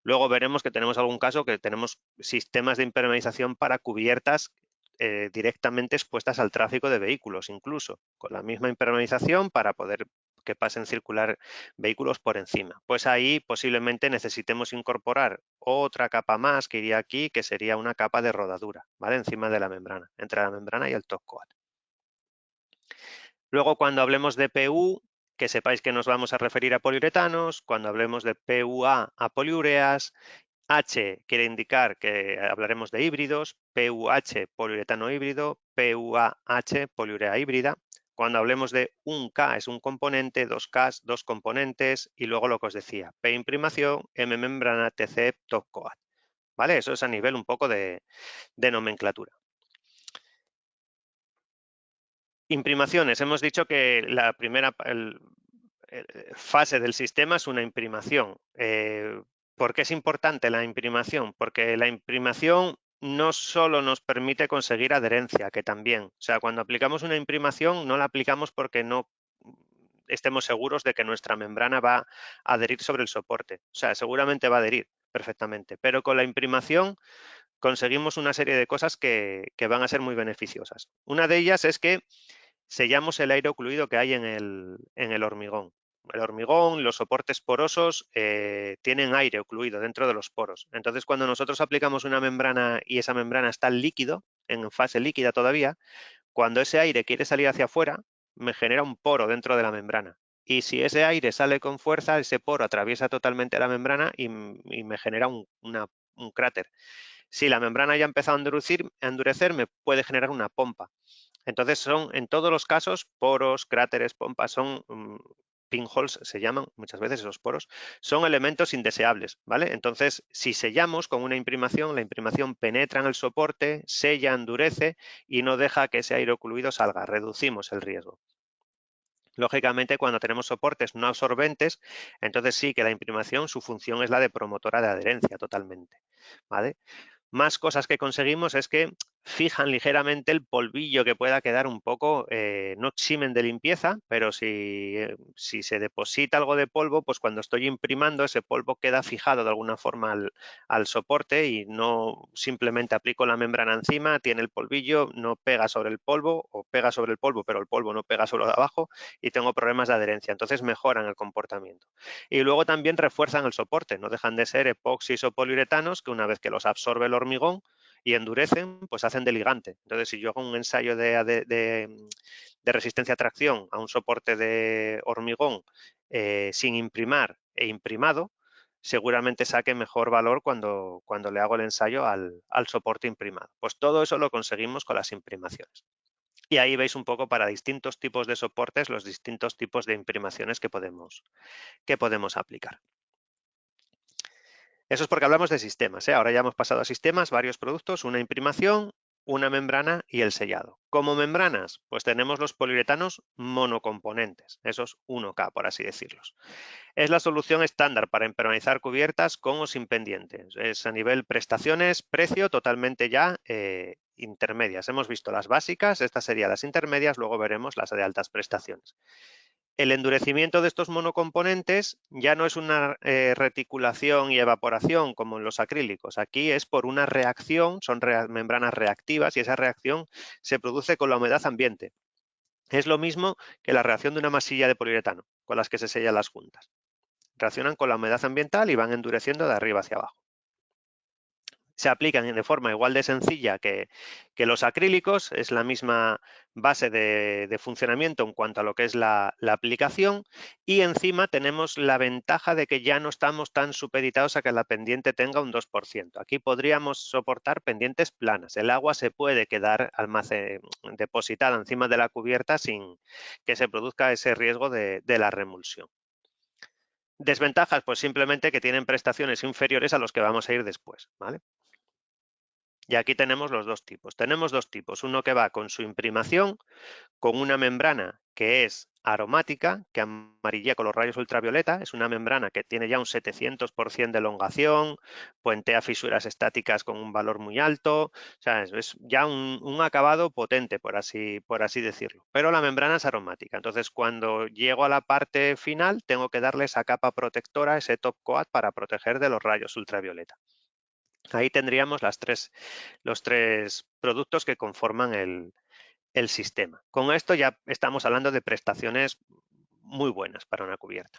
Speaker 3: Luego veremos que tenemos algún caso que tenemos sistemas de impermeabilización para cubiertas directamente expuestas al tráfico de vehículos, incluso con la misma impermeabilización para poder que pasen circular vehículos por encima. Pues ahí posiblemente necesitemos incorporar otra capa más que iría aquí, que sería una capa de rodadura, ¿vale? Encima de la membrana, entre la membrana y el top coat. Luego, cuando hablemos de PU, que sepáis que nos vamos a referir a poliuretanos, cuando hablemos de PUA a poliureas, H quiere indicar que hablaremos de híbridos, PUH poliuretano híbrido, PUAH poliurea híbrida. Cuando hablemos de un K es un componente, dos Ks, dos componentes y luego lo que os decía, P imprimación, M membrana, TC top coat. ¿Vale? Eso es a nivel un poco de nomenclatura. Imprimaciones. Hemos dicho que la primera, fase del sistema es una imprimación. ¿Por qué es importante la imprimación? Porque la imprimación no solo nos permite conseguir adherencia, que también. O sea, cuando aplicamos una imprimación no la aplicamos porque no estemos seguros de que nuestra membrana va a adherir sobre el soporte. O sea, seguramente va a adherir perfectamente, pero con la imprimación conseguimos una serie de cosas que van a ser muy beneficiosas. Una de ellas es que sellamos el aire ocluido que hay en el hormigón. El hormigón, los soportes porosos tienen aire ocluido dentro de los poros. Entonces, cuando nosotros aplicamos una membrana y esa membrana está en líquido, en fase líquida todavía, cuando ese aire quiere salir hacia afuera, me genera un poro dentro de la membrana. Y si ese aire sale con fuerza, ese poro atraviesa totalmente la membrana y me genera un cráter. Si la membrana ya ha empezado a endurecer, me puede generar una pompa. Entonces son, en todos los casos, poros, cráteres, pompas, son pinholes, se llaman muchas veces esos poros, son elementos indeseables, ¿vale? Entonces, si sellamos con una imprimación, la imprimación penetra en el soporte, sella, endurece y no deja que ese aire ocluido salga, reducimos el riesgo. Lógicamente, cuando tenemos soportes no absorbentes, entonces sí que la imprimación, su función es la de promotora de adherencia totalmente, ¿vale? Más cosas que conseguimos es que fijan ligeramente el polvillo que pueda quedar un poco, no eximen de limpieza, pero si se deposita algo de polvo, pues cuando estoy imprimando ese polvo queda fijado de alguna forma al soporte y no simplemente aplico la membrana encima, tiene el polvillo, no pega sobre el polvo o pega sobre el polvo, pero el polvo no pega sobre lo de abajo y tengo problemas de adherencia. Entonces mejoran el comportamiento. Y luego también refuerzan el soporte, no dejan de ser epoxis o poliuretanos que una vez que los absorbe el hormigón y endurecen, pues hacen de ligante. Entonces, si yo hago un ensayo de resistencia a tracción a un soporte de hormigón sin imprimar e imprimado, seguramente saque mejor valor cuando le hago el ensayo al soporte imprimado. Pues todo eso lo conseguimos con las imprimaciones. Y ahí veis un poco para distintos tipos de soportes los distintos tipos de imprimaciones que podemos aplicar. Eso es porque hablamos de sistemas, ¿eh? Ahora ya hemos pasado a sistemas, varios productos, una imprimación, una membrana y el sellado. Como membranas, pues tenemos los poliuretanos monocomponentes, esos 1K, por así decirlos. Es la solución estándar para impermeabilizar cubiertas con o sin pendientes. Es a nivel prestaciones, precio, totalmente ya intermedias. Hemos visto las básicas, estas serían las intermedias, luego veremos las de altas prestaciones. El endurecimiento de estos monocomponentes ya no es una reticulación y evaporación como en los acrílicos. Aquí es por una reacción, son membranas reactivas y esa reacción se produce con la humedad ambiente. Es lo mismo que la reacción de una masilla de poliuretano con las que se sellan las juntas. Reaccionan con la humedad ambiental y van endureciendo de arriba hacia abajo. Se aplican de forma igual de sencilla que los acrílicos, es la misma base de funcionamiento en cuanto a lo que es la aplicación y encima tenemos la ventaja de que ya no estamos tan supeditados a que la pendiente tenga un 2%. Aquí podríamos soportar pendientes planas. El agua se puede quedar depositada encima de la cubierta sin que se produzca ese riesgo de la remulsión. Desventajas, pues simplemente que tienen prestaciones inferiores a los que vamos a ir después, ¿vale? Y aquí tenemos los dos tipos. Tenemos dos tipos. Uno que va con su imprimación, con una membrana que es aromática, que amarilla con los rayos ultravioleta. Es una membrana que tiene ya un 700% de elongación, puentea fisuras estáticas con un valor muy alto. O sea, es ya un acabado potente, por así decirlo. Pero la membrana es aromática. Entonces, cuando llego a la parte final, tengo que darle esa capa protectora, ese top coat, para proteger de los rayos ultravioleta. Ahí tendríamos los tres productos que conforman el sistema. Con esto ya estamos hablando de prestaciones muy buenas para una cubierta.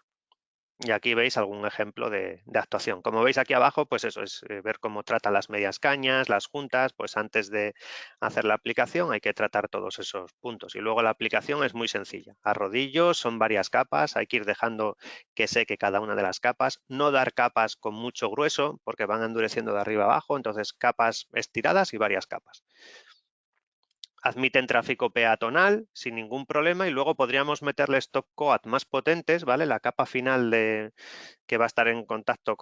Speaker 3: Y aquí veis algún ejemplo de actuación. Como veis aquí abajo, pues eso es ver cómo tratan las medias cañas, las juntas, pues antes de hacer la aplicación hay que tratar todos esos puntos. Y luego la aplicación es muy sencilla. A rodillos son varias capas, hay que ir dejando que seque cada una de las capas. No dar capas con mucho grueso porque van endureciendo de arriba abajo, entonces capas estiradas y varias capas. admiten tráfico peatonal sin ningún problema y luego podríamos meterle stopcoat más potentes, ¿vale? La capa final que va a estar en contacto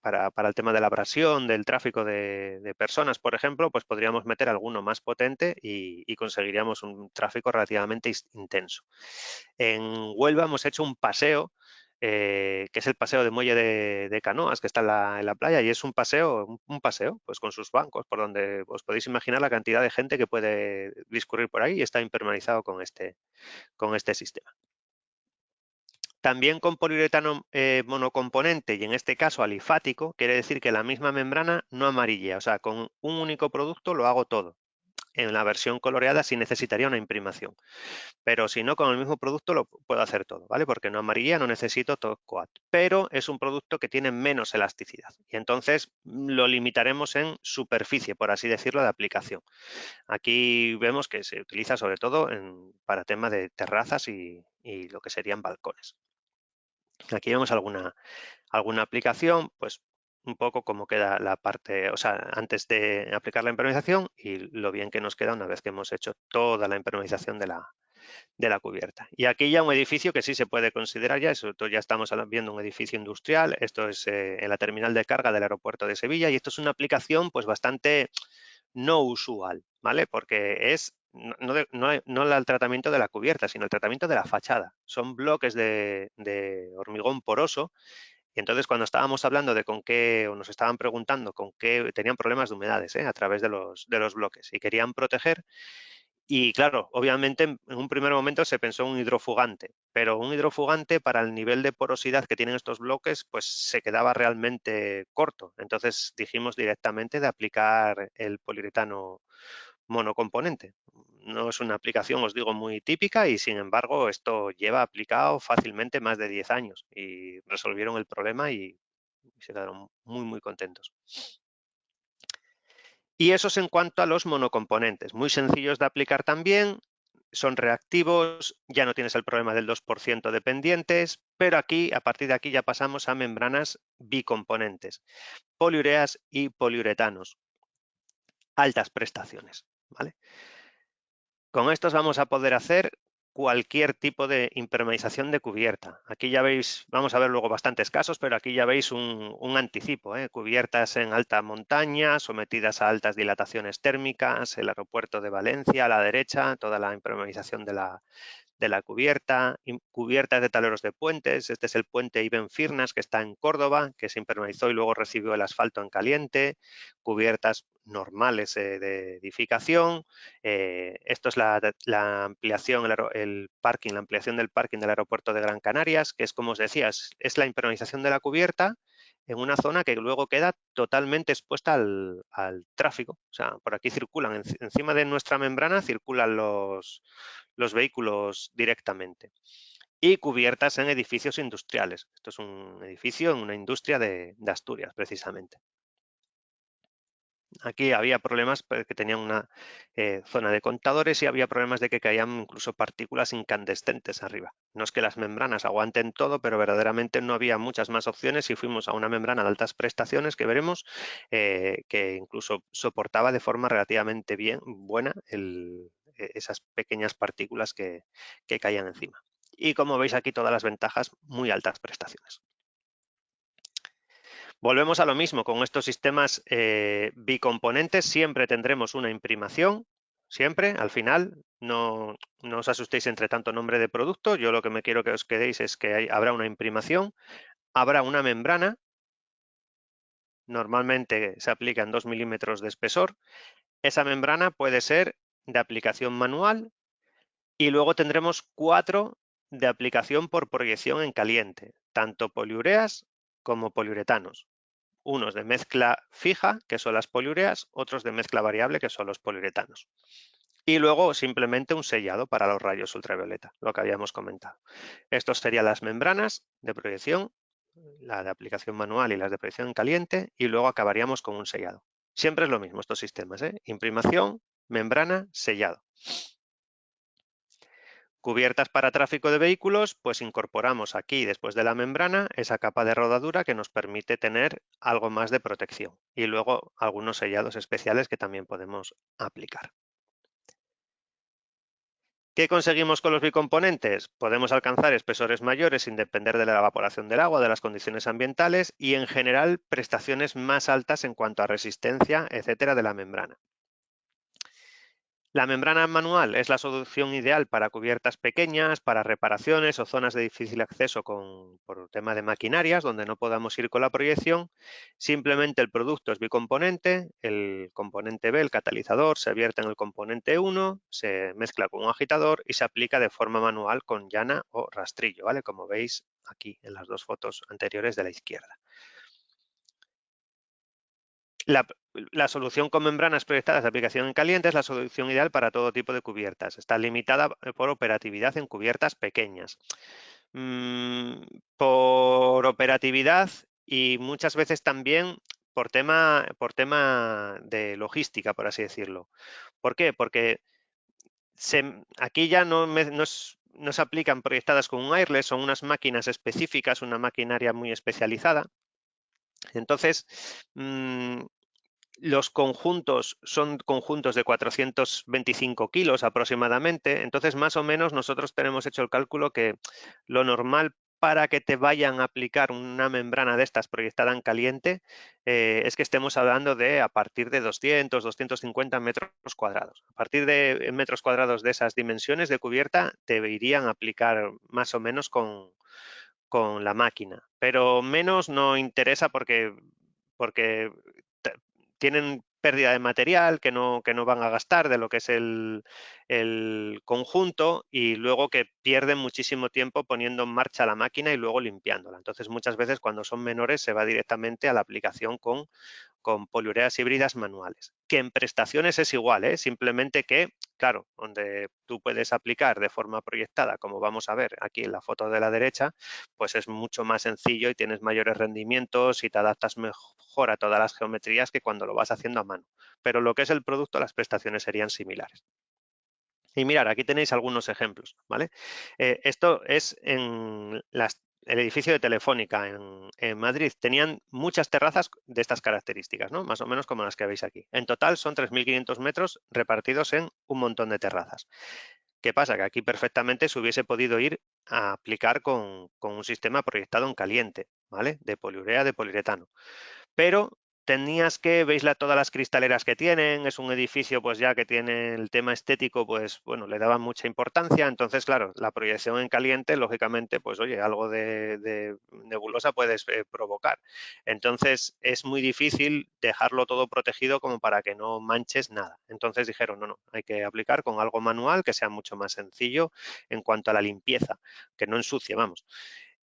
Speaker 3: para el tema de la abrasión, del tráfico de personas, por ejemplo, pues podríamos meter alguno más potente y conseguiríamos un tráfico relativamente intenso. En Huelva hemos hecho un paseo, que es el paseo de muelle de canoas, que está en la playa, y es un paseo, pues con sus bancos, por donde os podéis imaginar la cantidad de gente que puede discurrir por ahí y está impermeabilizado con este sistema. También con poliuretano monocomponente y en este caso alifático, quiere decir que la misma membrana no amarilla, o sea, con un único producto lo hago todo. En la versión coloreada sí necesitaría una imprimación, pero si no, con el mismo producto lo puedo hacer todo, ¿vale? Porque no amarilla, no necesito top coat, pero es un producto que tiene menos elasticidad y entonces lo limitaremos en superficie, por así decirlo, de aplicación. Aquí vemos que se utiliza sobre todo para temas de terrazas y lo que serían balcones. Aquí vemos alguna aplicación, pues un poco cómo queda la parte, o sea, antes de aplicar la impermeabilización y lo bien que nos queda una vez que hemos hecho toda la impermeabilización de la cubierta. Y aquí ya un edificio que sí se puede considerar ya, ya estamos viendo un edificio industrial, esto es en la terminal de carga del aeropuerto de Sevilla y esto es una aplicación pues bastante no usual, ¿vale? Porque es no el tratamiento de la cubierta, sino el tratamiento de la fachada. Son bloques de hormigón poroso y entonces cuando estábamos hablando de con qué, o nos estaban preguntando con qué tenían problemas de humedades a través de los bloques y querían proteger, y claro, obviamente en un primer momento se pensó en un hidrofugante, pero un hidrofugante para el nivel de porosidad que tienen estos bloques, pues se quedaba realmente corto. Entonces dijimos directamente de aplicar el poliuretano monocomponente. No es una aplicación, os digo, muy típica y sin embargo esto lleva aplicado fácilmente más de 10 años y resolvieron el problema y se quedaron muy, muy contentos. Y eso es en cuanto a los monocomponentes, muy sencillos de aplicar también, son reactivos, ya no tienes el problema del 2% de pendientes, pero aquí, a partir de aquí ya pasamos a membranas bicomponentes, poliureas y poliuretanos, altas prestaciones, ¿vale? Con estos vamos a poder hacer cualquier tipo de impermeabilización de cubierta. Aquí ya veis, vamos a ver luego bastantes casos, pero aquí ya veis un anticipo, cubiertas en alta montaña, sometidas a altas dilataciones térmicas, el aeropuerto de Valencia a la derecha, toda la impermeabilización de la cubierta, cubiertas de taleros de puentes. Este es el puente Ibn Firnas que está en Córdoba, que se impermeabilizó y luego recibió el asfalto en caliente, cubiertas normales de edificación. Esto es la ampliación, el parking, la ampliación del parking del aeropuerto de Gran Canarias, que es, como os decía, es la impermeabilización de la cubierta en una zona que luego queda totalmente expuesta al tráfico. O sea, por aquí circulan, encima de nuestra membrana circulan los vehículos directamente. Y cubiertas en edificios industriales. Esto es un edificio en una industria de Asturias, precisamente. Aquí había problemas porque tenían una zona de contadores y había problemas de que caían incluso partículas incandescentes arriba. No es que las membranas aguanten todo, pero verdaderamente no había muchas más opciones y fuimos a una membrana de altas prestaciones que veremos que incluso soportaba de forma relativamente buena esas pequeñas partículas que caían encima. Y como veis aquí todas las ventajas, muy altas prestaciones. Volvemos a lo mismo, con estos sistemas bicomponentes siempre tendremos una imprimación, siempre, al final, no os asustéis entre tanto nombre de producto, yo lo que me quiero que os quedéis es que habrá una imprimación, habrá una membrana, normalmente se aplica en 2 milímetros de espesor, esa membrana puede ser de aplicación manual y luego tendremos 4 de aplicación por proyección en caliente, tanto poliureas como poliuretanos. Unos de mezcla fija, que son las poliureas, otros de mezcla variable, que son los poliuretanos. Y luego simplemente un sellado para los rayos ultravioleta, lo que habíamos comentado. Estos serían las membranas de proyección, la de aplicación manual y las de proyección en caliente, y luego acabaríamos con un sellado. Siempre es lo mismo estos sistemas, imprimación, membrana, sellado. Cubiertas para tráfico de vehículos, pues incorporamos aquí, después de la membrana, esa capa de rodadura que nos permite tener algo más de protección. Y luego algunos sellados especiales que también podemos aplicar. ¿Qué conseguimos con los bicomponentes? Podemos alcanzar espesores mayores sin depender de la evaporación del agua, de las condiciones ambientales y, en general, prestaciones más altas en cuanto a resistencia, etcétera, de la membrana. La membrana manual es la solución ideal para cubiertas pequeñas, para reparaciones o zonas de difícil acceso por tema de maquinarias, donde no podamos ir con la proyección. Simplemente el producto es bicomponente, el componente B, el catalizador, se vierte en el componente 1, se mezcla con un agitador y se aplica de forma manual con llana o rastrillo, ¿vale? Como veis aquí en las dos fotos anteriores de la izquierda. La solución con membranas proyectadas de aplicación en caliente es la solución ideal para todo tipo de cubiertas. Está limitada por operatividad en cubiertas pequeñas. Por operatividad y muchas veces también por tema de logística, por así decirlo. ¿Por qué? Porque aquí ya no se aplican proyectadas con un airless, son unas máquinas específicas, una maquinaria muy especializada. Entonces, los conjuntos son conjuntos de 425 kilos aproximadamente, entonces más o menos nosotros tenemos hecho el cálculo que lo normal para que te vayan a aplicar una membrana de estas proyectada en caliente es que estemos hablando de a partir de 200, 250 metros cuadrados. A partir de metros cuadrados de esas dimensiones de cubierta te irían a aplicar más o menos con la máquina, pero menos no interesa porque tienen pérdida de material que no van a gastar de lo que es el conjunto y luego que pierden muchísimo tiempo poniendo en marcha la máquina y luego limpiándola. Entonces, muchas veces cuando son menores se va directamente a la aplicación con poliureas híbridas manuales, que en prestaciones es igual, simplemente que, claro, donde tú puedes aplicar de forma proyectada, como vamos a ver aquí en la foto de la derecha, pues es mucho más sencillo y tienes mayores rendimientos y te adaptas mejor a todas las geometrías que cuando lo vas haciendo a mano. Pero lo que es el producto, las prestaciones serían similares. Y mirar, aquí tenéis algunos ejemplos, ¿vale? Esto es en el edificio de Telefónica en Madrid. Tenían muchas terrazas de estas características, ¿no? Más o menos como las que veis aquí. En total son 3.500 metros repartidos en un montón de terrazas. ¿Qué pasa? Que aquí perfectamente se hubiese podido ir a aplicar con un sistema proyectado en caliente, ¿vale? De poliurea, de poliuretano. Pero tenías veis todas las cristaleras que tienen, es un edificio pues ya que tiene el tema estético, pues bueno, le daban mucha importancia, entonces claro, la proyección en caliente, lógicamente, pues oye, algo de nebulosa puedes provocar. Entonces es muy difícil dejarlo todo protegido como para que no manches nada. Entonces dijeron, no, hay que aplicar con algo manual que sea mucho más sencillo en cuanto a la limpieza, que no ensucie, vamos.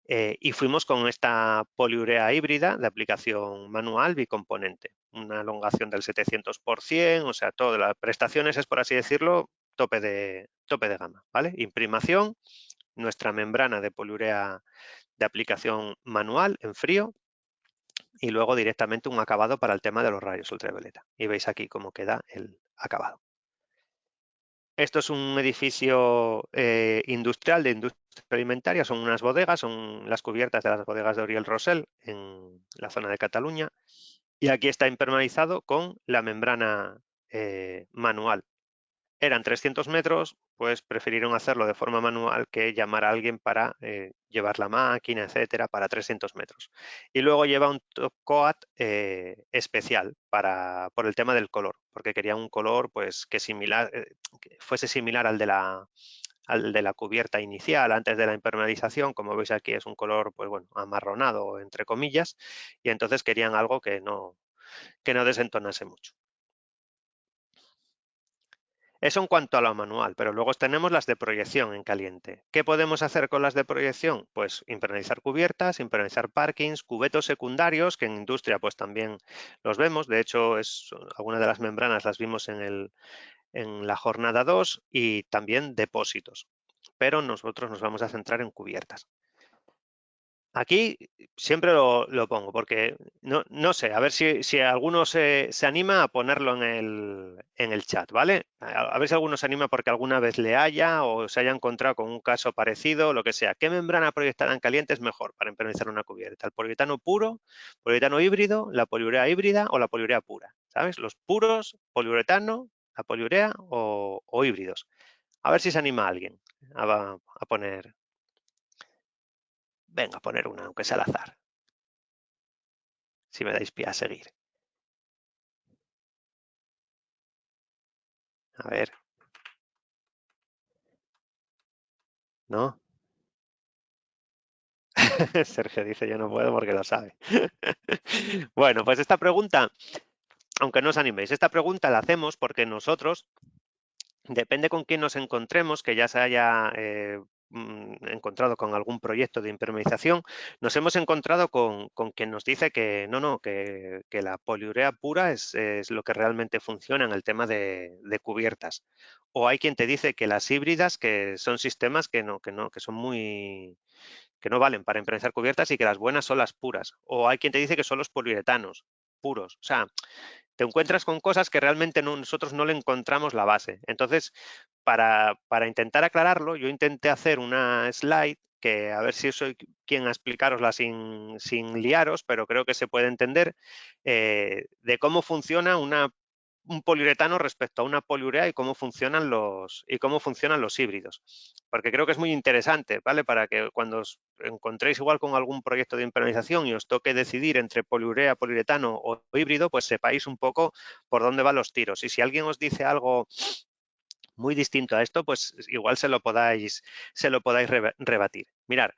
Speaker 3: Y fuimos con esta poliurea híbrida de aplicación manual bicomponente, una elongación del 700%, o sea, todas las prestaciones es, por así decirlo, tope de gama, ¿vale? Imprimación, nuestra membrana de poliurea de aplicación manual en frío y luego directamente un acabado para el tema de los rayos ultravioleta. Y veis aquí cómo queda el acabado. Esto es un edificio industrial de industria alimentaria, son unas bodegas, son las cubiertas de las bodegas de Oriol Rosell en la zona de Cataluña. Y aquí está impermeabilizado con la membrana manual. Eran 300 metros, pues prefirieron hacerlo de forma manual que llamar a alguien para llevar la máquina, etcétera, para 300 metros. Y luego lleva un top coat especial por el tema del color, porque quería un color pues que fuese similar al de la cubierta inicial antes de la impermeabilización. Como veis aquí es un color pues bueno, amarronado entre comillas, y entonces querían algo que no desentonase mucho. Eso en cuanto a lo manual, pero luego tenemos las de proyección en caliente. ¿Qué podemos hacer con las de proyección? Pues impermeabilizar cubiertas, impermeabilizar parkings, cubetos secundarios, que en industria pues también los vemos. De hecho, algunas de las membranas las vimos en la jornada 2 y también depósitos. Pero nosotros nos vamos a centrar en cubiertas. Aquí siempre lo pongo porque no sé, a ver si alguno se anima a ponerlo en el chat, ¿vale? A ver si alguno se anima porque alguna vez le haya o se haya encontrado con un caso parecido, lo que sea. ¿Qué membrana proyectada en caliente es mejor para impermeabilizar una cubierta? ¿El poliuretano puro, poliuretano híbrido, la poliurea híbrida o la poliurea pura? ¿Sabes? Los puros, poliuretano, la poliurea o híbridos. A ver si se anima alguien a poner... Venga, a poner una, aunque sea al azar. Si me dais pie a seguir. A ver. ¿No? Sergio dice yo no puedo porque lo sabe. Bueno, pues esta pregunta, aunque no os animéis, esta pregunta la hacemos porque nosotros, depende con quién nos encontremos, que ya se haya encontrado con algún proyecto de impermeabilización, nos hemos encontrado con quien nos dice que no, que la poliurea pura es lo que realmente funciona en el tema de cubiertas. O hay quien te dice que las híbridas, que son sistemas que son muy... que no valen para impermeabilizar cubiertas y que las buenas son las puras. O hay quien te dice que son los poliuretanos puros. O sea, te encuentras con cosas que realmente nosotros no le encontramos la base. Entonces, para intentar aclararlo, yo intenté hacer una slide que a ver si soy quien a explicarosla sin liaros, pero creo que se puede entender, de cómo funciona un poliuretano respecto a una poliurea y cómo funcionan los híbridos. Porque creo que es muy interesante, ¿vale? Para que cuando os encontréis igual con algún proyecto de impermeabilización y os toque decidir entre poliurea, poliuretano o híbrido, pues sepáis un poco por dónde van los tiros. Y si alguien os dice algo muy distinto a esto, pues igual se lo podáis rebatir. Mirad,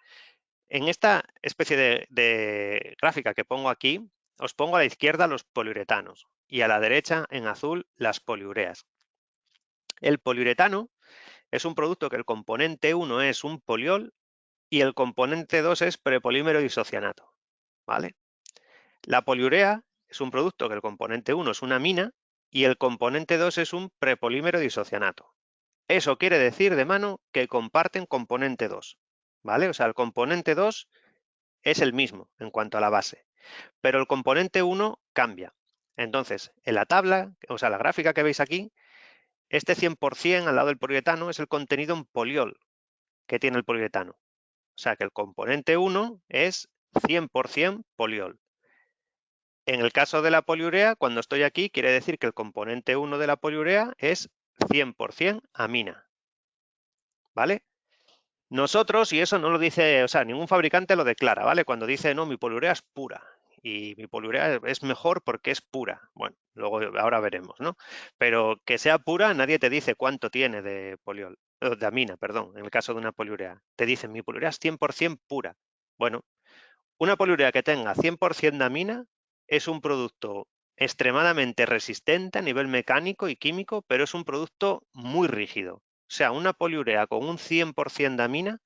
Speaker 3: en esta especie de gráfica que pongo aquí, os pongo a la izquierda los poliuretanos y a la derecha, en azul, las poliureas. El poliuretano es un producto que el componente 1 es un poliol y el componente 2 es prepolímero isocianato, ¿vale? La poliurea es un producto que el componente 1 es una amina y el componente 2 es un prepolímero isocianato. Eso quiere decir de mano que comparten componente 2, ¿vale? O sea, el componente 2 es el mismo en cuanto a la base, pero el componente 1 cambia. Entonces, en la tabla, o sea, la gráfica que veis aquí, este 100% al lado del poliuretano es el contenido en poliol que tiene el poliuretano. O sea, que el componente 1 es 100% poliol. En el caso de la poliurea, cuando estoy aquí, quiere decir que el componente 1 de la poliurea es 100% amina. ¿Vale? Nosotros, y eso no lo dice, o sea, ningún fabricante lo declara, ¿vale? Cuando dice, no, mi poliurea es pura y mi poliurea es mejor porque es pura. Bueno, luego ahora veremos, ¿no? Pero que sea pura, nadie te dice cuánto tiene de poliol, de amina, perdón, en el caso de una poliurea. Te dicen, mi poliurea es 100% pura. Bueno, una poliurea que tenga 100% de amina es un producto extremadamente resistente a nivel mecánico y químico, pero es un producto muy rígido. O sea, una poliurea con un 100% de amina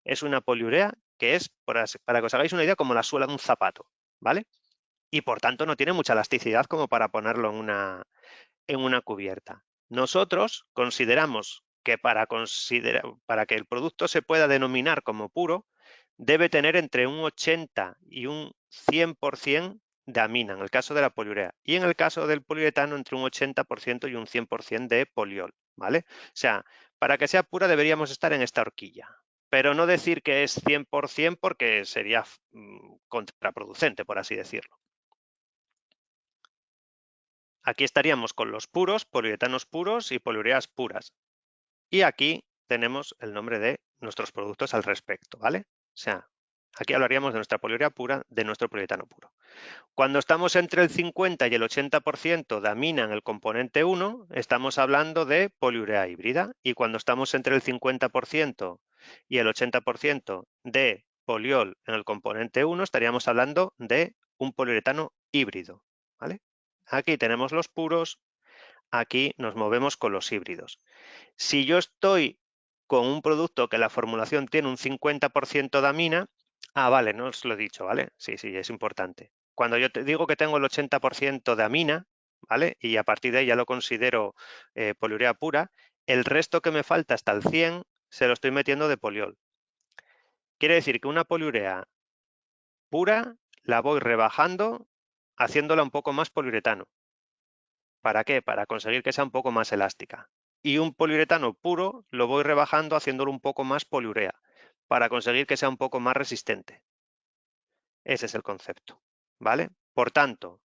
Speaker 3: es una poliurea que es, para que os hagáis una idea, como la suela de un zapato, ¿vale? Y por tanto no tiene mucha elasticidad como para ponerlo en una cubierta. Nosotros consideramos que para que el producto se pueda denominar como puro, debe tener entre un 80 y un 100% de amina, en el caso de la poliurea. Y en el caso del poliuretano, entre un 80% y un 100% de poliol, ¿vale? O sea, para que sea pura deberíamos estar en esta horquilla. Pero no decir que es 100% porque sería contraproducente, por así decirlo. Aquí estaríamos con los puros, poliuretanos puros y poliureas puras. Y aquí tenemos el nombre de nuestros productos al respecto, ¿vale? O sea, aquí hablaríamos de nuestra poliurea pura, de nuestro poliuretano puro. Cuando estamos entre el 50 y el 80% de amina en el componente 1, estamos hablando de poliurea híbrida. Y cuando estamos entre el 50% y el 80% de poliol en el componente 1, estaríamos hablando de un poliuretano híbrido, ¿vale? Aquí tenemos los puros, aquí nos movemos con los híbridos. Si yo estoy con un producto que la formulación tiene un 50% de amina, vale, no os lo he dicho, ¿vale? Sí, es importante. Cuando yo te digo que tengo el 80% de amina, ¿vale? Y a partir de ahí ya lo considero poliurea pura, el resto que me falta hasta el 100 se lo estoy metiendo de poliol. Quiere decir que una poliurea pura la voy rebajando haciéndola un poco más poliuretano. ¿Para qué? Para conseguir que sea un poco más elástica. Y un poliuretano puro lo voy rebajando haciéndolo un poco más poliurea, para conseguir que sea un poco más resistente. Ese es el concepto, ¿vale? Por tanto,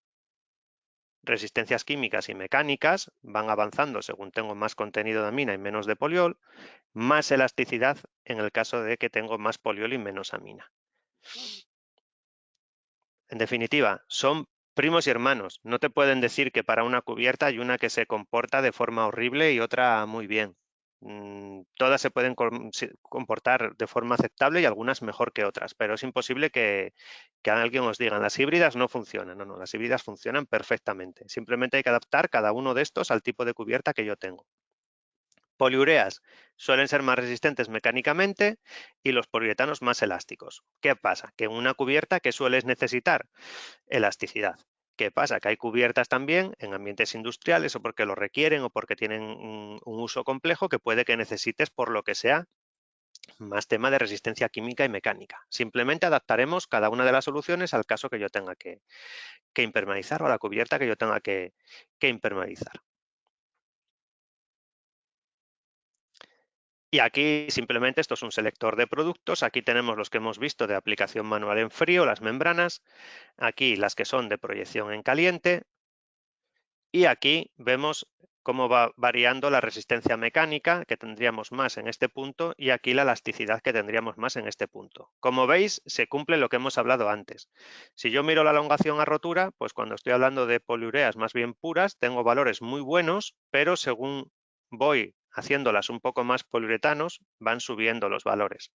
Speaker 3: resistencias químicas y mecánicas van avanzando según tengo más contenido de amina y menos de poliol, más elasticidad en el caso de que tengo más poliol y menos amina. En definitiva, son primos y hermanos. No te pueden decir que para una cubierta hay una que se comporta de forma horrible y otra muy bien. Todas se pueden comportar de forma aceptable y algunas mejor que otras, pero es imposible que alguien os diga las híbridas no funcionan. No, las híbridas funcionan perfectamente. Simplemente hay que adaptar cada uno de estos al tipo de cubierta que yo tengo. Poliureas suelen ser más resistentes mecánicamente y los poliuretanos más elásticos. ¿Qué pasa? Que en una cubierta, ¿qué sueles necesitar? Elasticidad. ¿Qué pasa? Que hay cubiertas también en ambientes industriales o porque lo requieren o porque tienen un uso complejo que puede que necesites por lo que sea más tema de resistencia química y mecánica. Simplemente adaptaremos cada una de las soluciones al caso que yo tenga que impermeabilizar o a la cubierta que yo tenga que impermeabilizar. Y aquí simplemente esto es un selector de productos. Aquí tenemos los que hemos visto de aplicación manual en frío, las membranas. Aquí las que son de proyección en caliente. Y aquí vemos cómo va variando la resistencia mecánica, que tendríamos más en este punto, y aquí la elasticidad, que tendríamos más en este punto. Como veis, se cumple lo que hemos hablado antes. Si yo miro la elongación a rotura, pues cuando estoy hablando de poliureas más bien puras, tengo valores muy buenos, pero según voy haciéndolas un poco más poliuretanos, van subiendo los valores.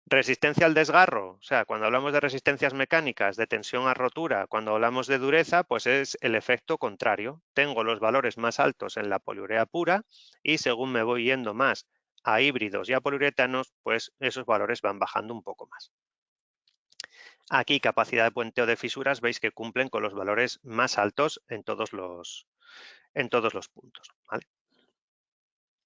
Speaker 3: Resistencia al desgarro, o sea, cuando hablamos de resistencias mecánicas, de tensión a rotura, cuando hablamos de dureza, pues es el efecto contrario. Tengo los valores más altos en la poliurea pura y según me voy yendo más a híbridos y a poliuretanos, pues esos valores van bajando un poco más. Aquí, capacidad de puenteo de fisuras, veis que cumplen con los valores más altos en todos los puntos, ¿vale?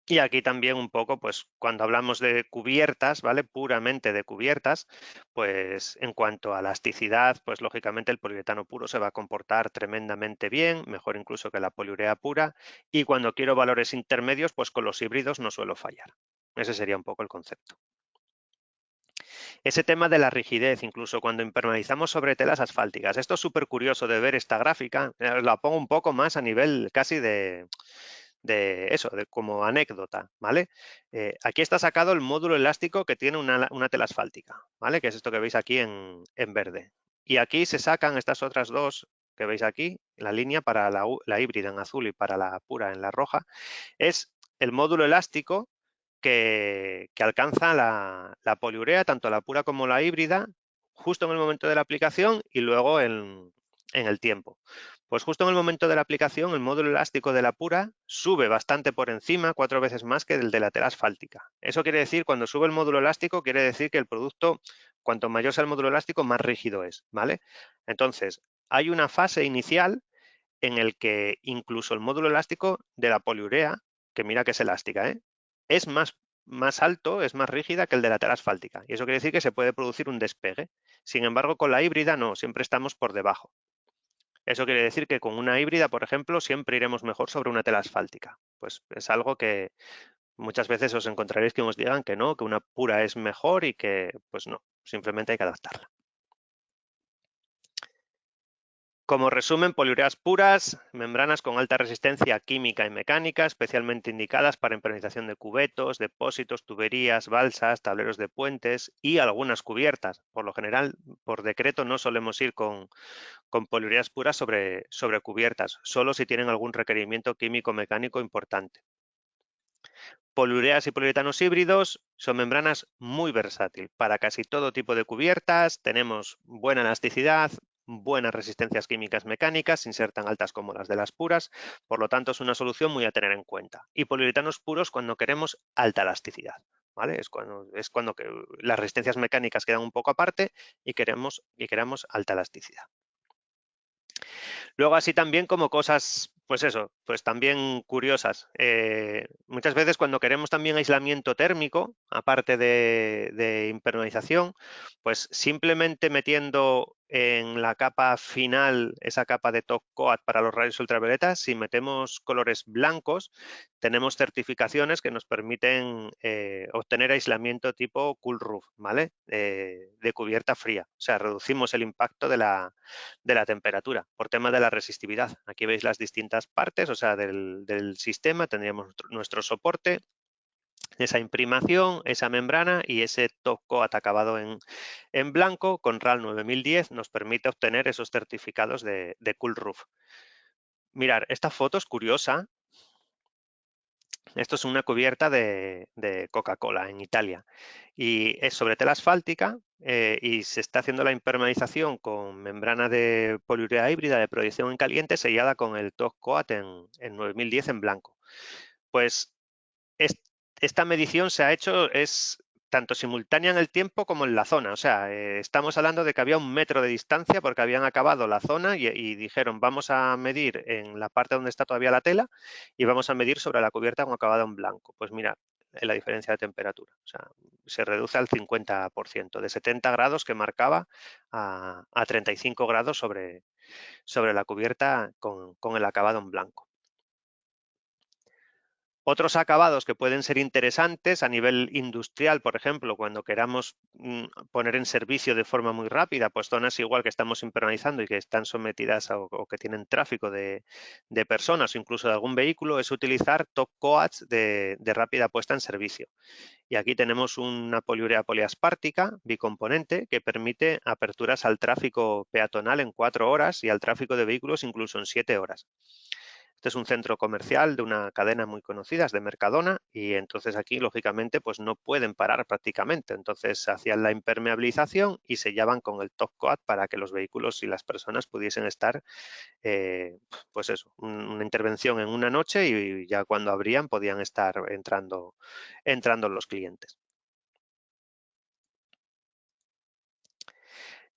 Speaker 3: Y aquí también un poco, pues cuando hablamos de cubiertas, ¿vale? Puramente de cubiertas, pues en cuanto a elasticidad, pues lógicamente el poliuretano puro se va a comportar tremendamente bien, mejor incluso que la poliurea pura. Y cuando quiero valores intermedios, pues con los híbridos no suelo fallar. Ese sería un poco el concepto. Ese tema de la rigidez, incluso cuando impermeabilizamos sobre telas asfálticas. Esto es súper curioso de ver esta gráfica. La pongo un poco más a nivel casi de como anécdota, ¿vale? Aquí está sacado el módulo elástico que tiene una tela asfáltica, ¿vale? Que es esto que veis aquí en verde. Y aquí se sacan estas otras dos que veis aquí, la línea para la híbrida en azul y para la pura en la roja, es el módulo elástico que alcanza la poliurea, tanto la pura como la híbrida, justo en el momento de la aplicación y luego en el tiempo. Pues justo en el momento de la aplicación, el módulo elástico de la pura sube bastante por encima, 4 veces más que el de la tela asfáltica. Eso quiere decir, cuando sube el módulo elástico, quiere decir que el producto, cuanto mayor sea el módulo elástico, más rígido es, ¿vale? Entonces, hay una fase inicial en el que incluso el módulo elástico de la poliurea, que mira que es elástica, es más alto, es más rígida que el de la tela asfáltica. Y eso quiere decir que se puede producir un despegue. Sin embargo, con la híbrida no, siempre estamos por debajo. Eso quiere decir que con una híbrida, por ejemplo, siempre iremos mejor sobre una tela asfáltica. Pues es algo que muchas veces os encontraréis que os digan que no, que una pura es mejor y que, pues no, simplemente hay que adaptarla. Como resumen, poliureas puras, membranas con alta resistencia química y mecánica, especialmente indicadas para impermeabilización de cubetos, depósitos, tuberías, balsas, tableros de puentes y algunas cubiertas. Por lo general, por decreto, no solemos ir con poliureas puras sobre cubiertas, solo si tienen algún requerimiento químico-mecánico importante. Poliureas y poliuretanos híbridos son membranas muy versátiles para casi todo tipo de cubiertas. Tenemos buena elasticidad, buenas resistencias químicas mecánicas, sin ser tan altas como las de las puras. Por lo tanto, es una solución muy a tener en cuenta. Y poliuretanos puros cuando queremos alta elasticidad, ¿vale? Es cuando las resistencias mecánicas quedan un poco aparte y queremos alta elasticidad. Luego así también como cosas, pues eso, pues también curiosas. Muchas veces cuando queremos también aislamiento térmico, aparte de impermeabilización, pues simplemente metiendo en la capa final, esa capa de top coat para los rayos ultravioletas, si metemos colores blancos, tenemos certificaciones que nos permiten obtener aislamiento tipo cool roof, ¿vale? De cubierta fría. O sea, reducimos el impacto de la temperatura por tema de la resistividad. Aquí veis las distintas partes, o sea, del sistema. Tendríamos nuestro soporte, esa imprimación, esa membrana y ese top coat acabado en blanco con RAL 9010 nos permite obtener esos certificados de Cool Roof. Mirar, esta foto es curiosa. Esto es una cubierta de Coca-Cola en Italia y es sobre tela asfáltica y se está haciendo la impermeabilización con membrana de poliurea híbrida de proyección en caliente sellada con el top coat en 9010 en blanco. Pues esta medición se ha hecho, es tanto simultánea en el tiempo como en la zona. O sea, estamos hablando de que había 1 metro de distancia porque habían acabado la zona y dijeron vamos a medir en la parte donde está todavía la tela y vamos a medir sobre la cubierta con acabado en blanco. Pues mira, la diferencia de temperatura. O sea, se reduce al 50%, de 70 grados que marcaba a 35 grados sobre la cubierta con el acabado en blanco. Otros acabados que pueden ser interesantes a nivel industrial, por ejemplo, cuando queramos poner en servicio de forma muy rápida, pues zonas igual que estamos impermeabilizando y que están sometidas o que tienen tráfico de personas o incluso de algún vehículo, es utilizar top coats de rápida puesta en servicio. Y aquí tenemos una poliurea poliaspártica bicomponente que permite aperturas al tráfico peatonal en 4 horas y al tráfico de vehículos incluso en 7 horas. Este es un centro comercial de una cadena muy conocida, es de Mercadona, y entonces aquí, lógicamente, pues no pueden parar prácticamente. Entonces hacían la impermeabilización y sellaban con el top coat para que los vehículos y las personas pudiesen estar, pues eso, una intervención en una noche y ya cuando abrían podían estar entrando los clientes.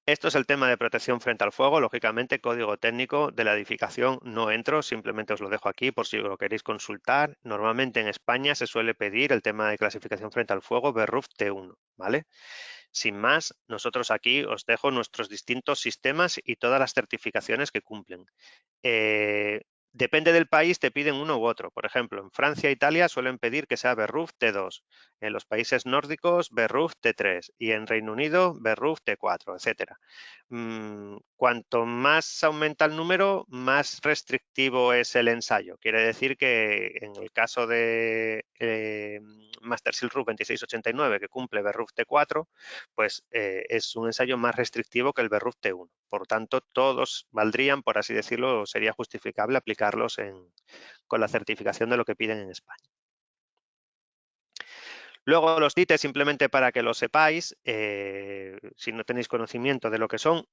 Speaker 3: Esto es el tema de protección frente al fuego. Lógicamente, código técnico de la edificación no entro, simplemente os lo dejo aquí por si lo queréis consultar. Normalmente en España se suele pedir el tema de clasificación frente al fuego BRUF T1, ¿vale? Sin más, nosotros aquí os dejo nuestros distintos sistemas y todas las certificaciones que cumplen. Depende del país, te piden uno u otro. Por ejemplo, en Francia e Italia suelen pedir que sea BRUF T2, en los países nórdicos BRUF T3 y en Reino Unido BRUF T4, etcétera. Cuanto más aumenta el número, más restrictivo es el ensayo. Quiere decir que en el caso de Master Seal Roof 2689, que cumple BRUF T4, pues es un ensayo más restrictivo que el BRUF T1. Por tanto, todos valdrían, por así decirlo, sería justificable aplicarlos con la certificación de lo que piden en España. Luego los DITE, simplemente para que lo sepáis, si no tenéis conocimiento de lo que son,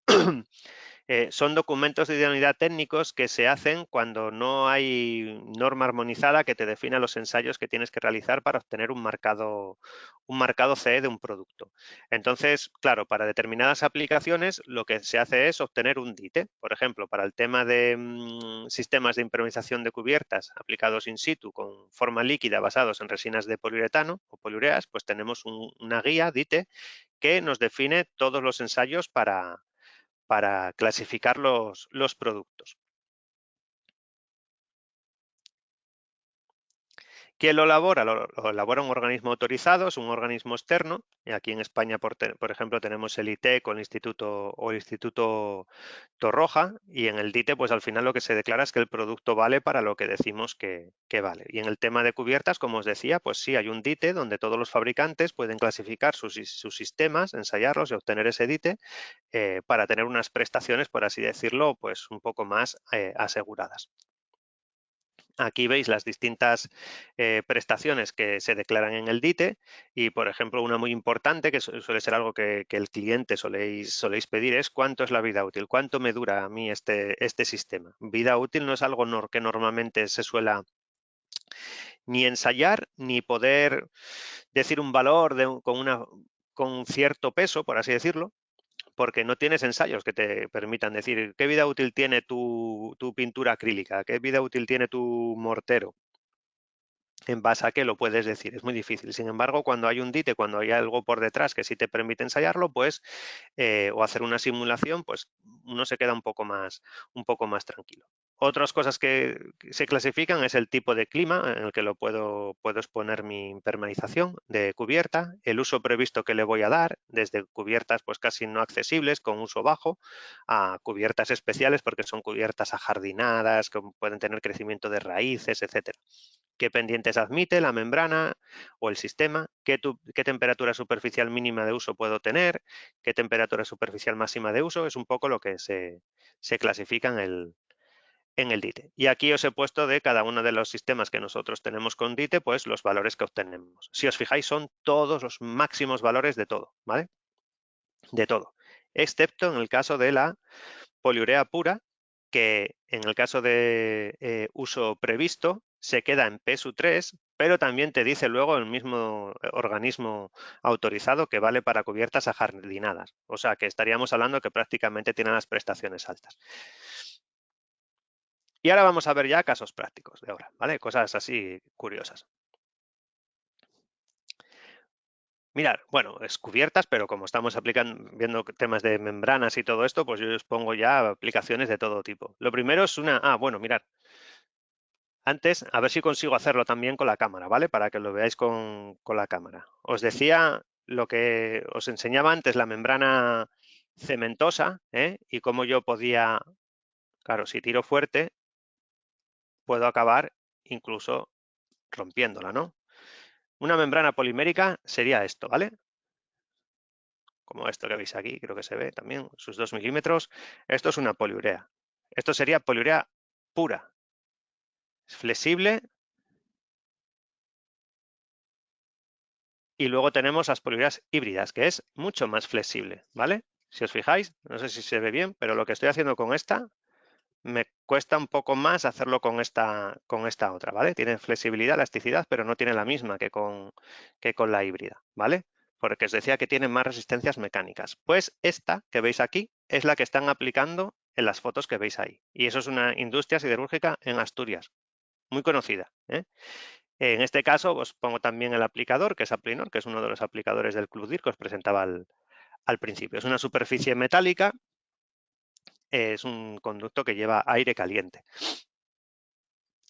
Speaker 3: son documentos de idoneidad técnicos que se hacen cuando no hay norma armonizada que te defina los ensayos que tienes que realizar para obtener un marcado CE de un producto. Entonces, claro, para determinadas aplicaciones lo que se hace es obtener un DITE. Por ejemplo, para el tema de sistemas de impermeabilización de cubiertas aplicados in situ con forma líquida basados en resinas de poliuretano o poliureas, pues tenemos una guía DITE que nos define todos los ensayos para clasificar los productos. ¿Quién lo elabora? Lo elabora un organismo autorizado, es un organismo externo. Y aquí en España, por ejemplo, tenemos el ITEC el Instituto Torroja, y en el DITE, pues al final lo que se declara es que el producto vale para lo que decimos que vale. Y en el tema de cubiertas, como os decía, pues sí, hay un DITE donde todos los fabricantes pueden clasificar sus sistemas, ensayarlos y obtener ese DITE para tener unas prestaciones, por así decirlo, pues un poco más aseguradas. Aquí veis las distintas prestaciones que se declaran en el DITE y, por ejemplo, una muy importante que suele ser algo que el cliente soléis pedir es cuánto es la vida útil, cuánto me dura a mí este sistema. Vida útil no es algo que normalmente se suele ni ensayar ni poder decir un valor con un cierto peso, por así decirlo, porque no tienes ensayos que te permitan decir qué vida útil tiene tu pintura acrílica, qué vida útil tiene tu mortero. en base a qué lo puedes decir, es muy difícil. Sin embargo, cuando hay un DITE, cuando hay algo por detrás que sí te permite ensayarlo, pues, o hacer una simulación, pues uno se queda un poco más tranquilo. Otras cosas que se clasifican es el tipo de clima en el que lo puedo exponer mi impermeabilización de cubierta, el uso previsto que le voy a dar, desde cubiertas pues casi no accesibles con uso bajo a cubiertas especiales porque son cubiertas ajardinadas, que pueden tener crecimiento de raíces, etcétera. ¿Qué pendientes admite la membrana o el sistema? ¿Qué temperatura superficial mínima de uso puedo tener? ¿Qué temperatura superficial máxima de uso? Es un poco lo que se clasifica en el DITE. Y aquí os he puesto de cada uno de los sistemas que nosotros tenemos con DITE, pues los valores que obtenemos. Si os fijáis, son todos los máximos valores de todo, ¿vale? De todo, excepto en el caso de la poliurea pura, que en el caso de uso previsto se queda en PSU3, pero también te dice luego el mismo organismo autorizado que vale para cubiertas ajardinadas. O sea que estaríamos hablando que prácticamente tienen las prestaciones altas. Y ahora vamos a ver ya casos prácticos de obra, ¿vale? Cosas así curiosas. Mirad, bueno, es cubiertas, pero como estamos viendo temas de membranas y todo esto, pues yo os pongo ya aplicaciones de todo tipo. Lo primero es bueno, mirad. Antes, a ver si consigo hacerlo también con la cámara, ¿vale? Para que lo veáis con la cámara. Os decía lo que os enseñaba antes, la membrana cementosa, ¿eh? Y cómo yo podía, claro, si tiro fuerte, puedo acabar incluso rompiéndola, ¿no? Una membrana polimérica sería esto, ¿vale? Como esto que veis aquí, creo que se ve también, sus 2 milímetros. Esto es una poliurea. Esto sería poliurea pura. Es flexible. Y luego tenemos las poliureas híbridas, que es mucho más flexible, ¿vale? Si os fijáis, no sé si se ve bien, pero lo que estoy haciendo con esta, me cuesta un poco más hacerlo con esta otra, ¿vale? Tiene flexibilidad, elasticidad, pero no tiene la misma que con la híbrida, ¿vale? Porque os decía que tiene más resistencias mecánicas. Pues esta que veis aquí es la que están aplicando en las fotos que veis ahí. Y eso es una industria siderúrgica en Asturias, muy conocida, ¿eh? En este caso, os pongo también el aplicador, que es Aplinor, que es uno de los aplicadores del Club DIR que os presentaba al principio. Es una superficie metálica, es un conducto que lleva aire caliente.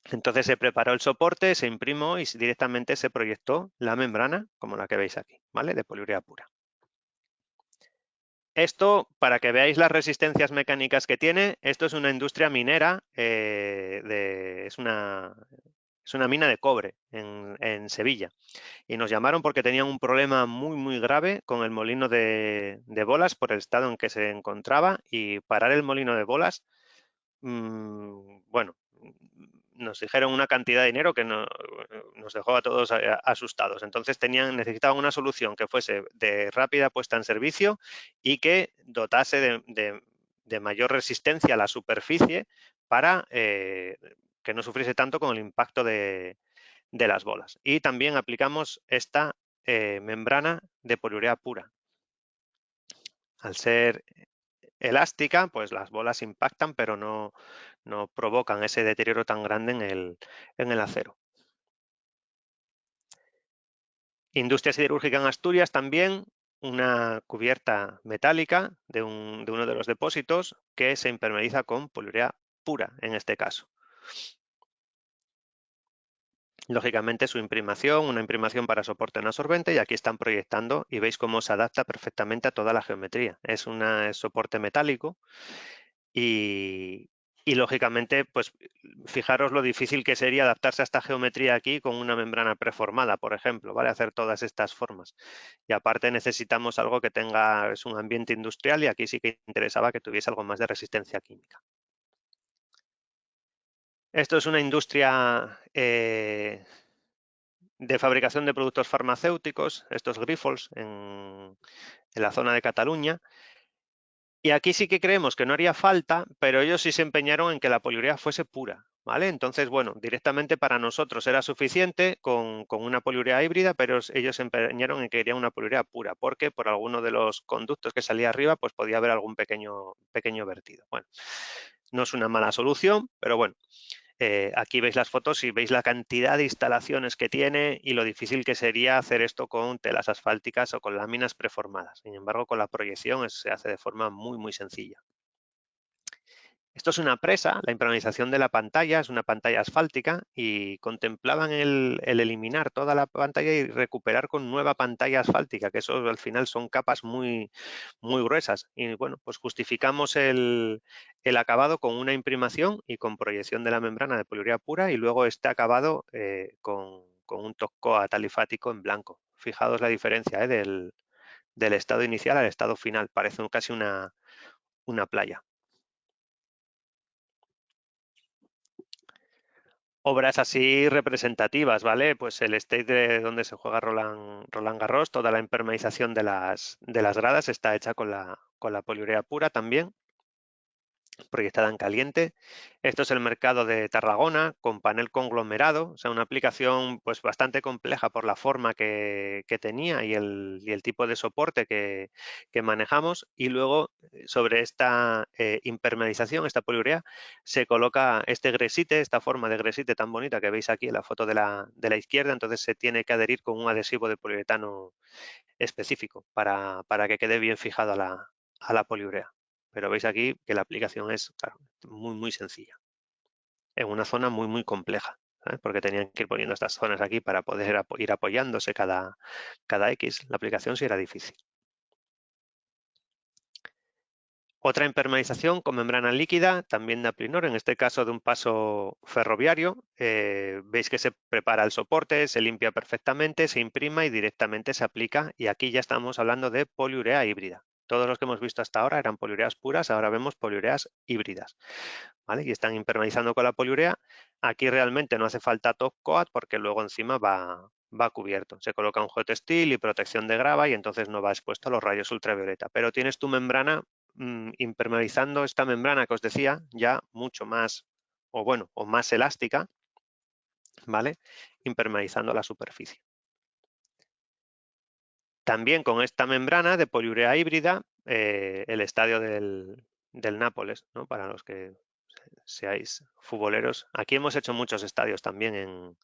Speaker 3: Entonces se preparó el soporte, se imprimió y directamente se proyectó la membrana, como la que veis aquí, ¿vale? De poliurea pura. Esto, para que veáis las resistencias mecánicas que tiene, esto es una industria minera, es una mina de cobre en Sevilla. Y nos llamaron porque tenían un problema muy, muy grave con el molino de bolas por el estado en que se encontraba, y parar el molino de bolas, bueno, nos dijeron una cantidad de dinero que nos dejó a todos asustados. Entonces necesitaban una solución que fuese de rápida puesta en servicio y que dotase de mayor resistencia a la superficie para que no sufriese tanto con el impacto de las bolas. Y también aplicamos esta membrana de poliurea pura. Al ser elástica, pues las bolas impactan, pero no provocan ese deterioro tan grande en el acero. Industria siderúrgica en Asturias también, una cubierta metálica de uno de los depósitos que se impermeabiliza con poliurea pura, en este caso. Lógicamente su imprimación, una imprimación para soporte no absorbente, y aquí están proyectando y veis cómo se adapta perfectamente a toda la geometría. Es un soporte metálico y lógicamente, pues fijaros lo difícil que sería adaptarse a esta geometría aquí con una membrana preformada, por ejemplo, ¿vale? Hacer todas estas formas. Y aparte necesitamos algo que tenga, es un ambiente industrial, y aquí sí que interesaba que tuviese algo más de resistencia química. Esto es una industria de fabricación de productos farmacéuticos, estos Grifols, en la zona de Cataluña. Y aquí sí que creemos que no haría falta, pero ellos sí se empeñaron en que la poliurea fuese pura, ¿vale? Entonces, bueno, directamente para nosotros era suficiente con una poliurea híbrida, pero ellos se empeñaron en que querían una poliurea pura, porque por alguno de los conductos que salía arriba, pues podía haber algún pequeño vertido. Bueno, no es una mala solución, pero bueno. Aquí veis las fotos y veis la cantidad de instalaciones que tiene y lo difícil que sería hacer esto con telas asfálticas o con láminas preformadas. Sin embargo, con la proyección se hace de forma muy sencilla. Esto es una presa, la impermeabilización de la pantalla, es una pantalla asfáltica y contemplaban el eliminar toda la pantalla y recuperar con nueva pantalla asfáltica, que eso al final son capas muy gruesas. Y bueno, pues justificamos el acabado con una imprimación y con proyección de la membrana de poliurea pura y luego este acabado con un top coat alifático en blanco. Fijaos la diferencia del estado inicial al estado final, parece casi una playa. Obras así representativas, ¿vale? Pues el stage de donde se juega Roland Garros, toda la impermeabilización de las gradas está hecha con la poliurea pura también, proyectada en caliente. Esto es el mercado de Tarragona con panel conglomerado, o sea, una aplicación pues bastante compleja por la forma que tenía y el tipo de soporte que manejamos. Y luego sobre esta impermeabilización, esta poliurea, se coloca este gresite, esta forma de gresite tan bonita que veis aquí en la foto de la izquierda. Entonces se tiene que adherir con un adhesivo de poliuretano específico para que quede bien fijado a la poliurea. Pero veis aquí que la aplicación es, claro, muy sencilla. En una zona muy compleja, ¿sabes? Porque tenían que ir poniendo estas zonas aquí para poder ir apoyándose cada X. La aplicación sí era difícil. Otra impermeabilización con membrana líquida, también de Aplinor, en este caso de un paso ferroviario. Veis que se prepara el soporte, se limpia perfectamente, se imprima y directamente se aplica. Y aquí ya estamos hablando de poliurea híbrida. Todos los que hemos visto hasta ahora eran poliureas puras, ahora vemos poliureas híbridas, ¿vale? Y están impermeabilizando con la poliurea. Aquí realmente no hace falta top coat porque luego encima va cubierto. Se coloca un geotextil y protección de grava y entonces no va expuesto a los rayos ultravioleta. Pero tienes tu membrana impermeabilizando esta membrana que os decía ya mucho más, o más elástica, ¿vale? Impermeabilizando la superficie. También con esta membrana de poliurea híbrida, el estadio del Nápoles, ¿no? Para los que seáis futboleros. Aquí hemos hecho muchos estadios también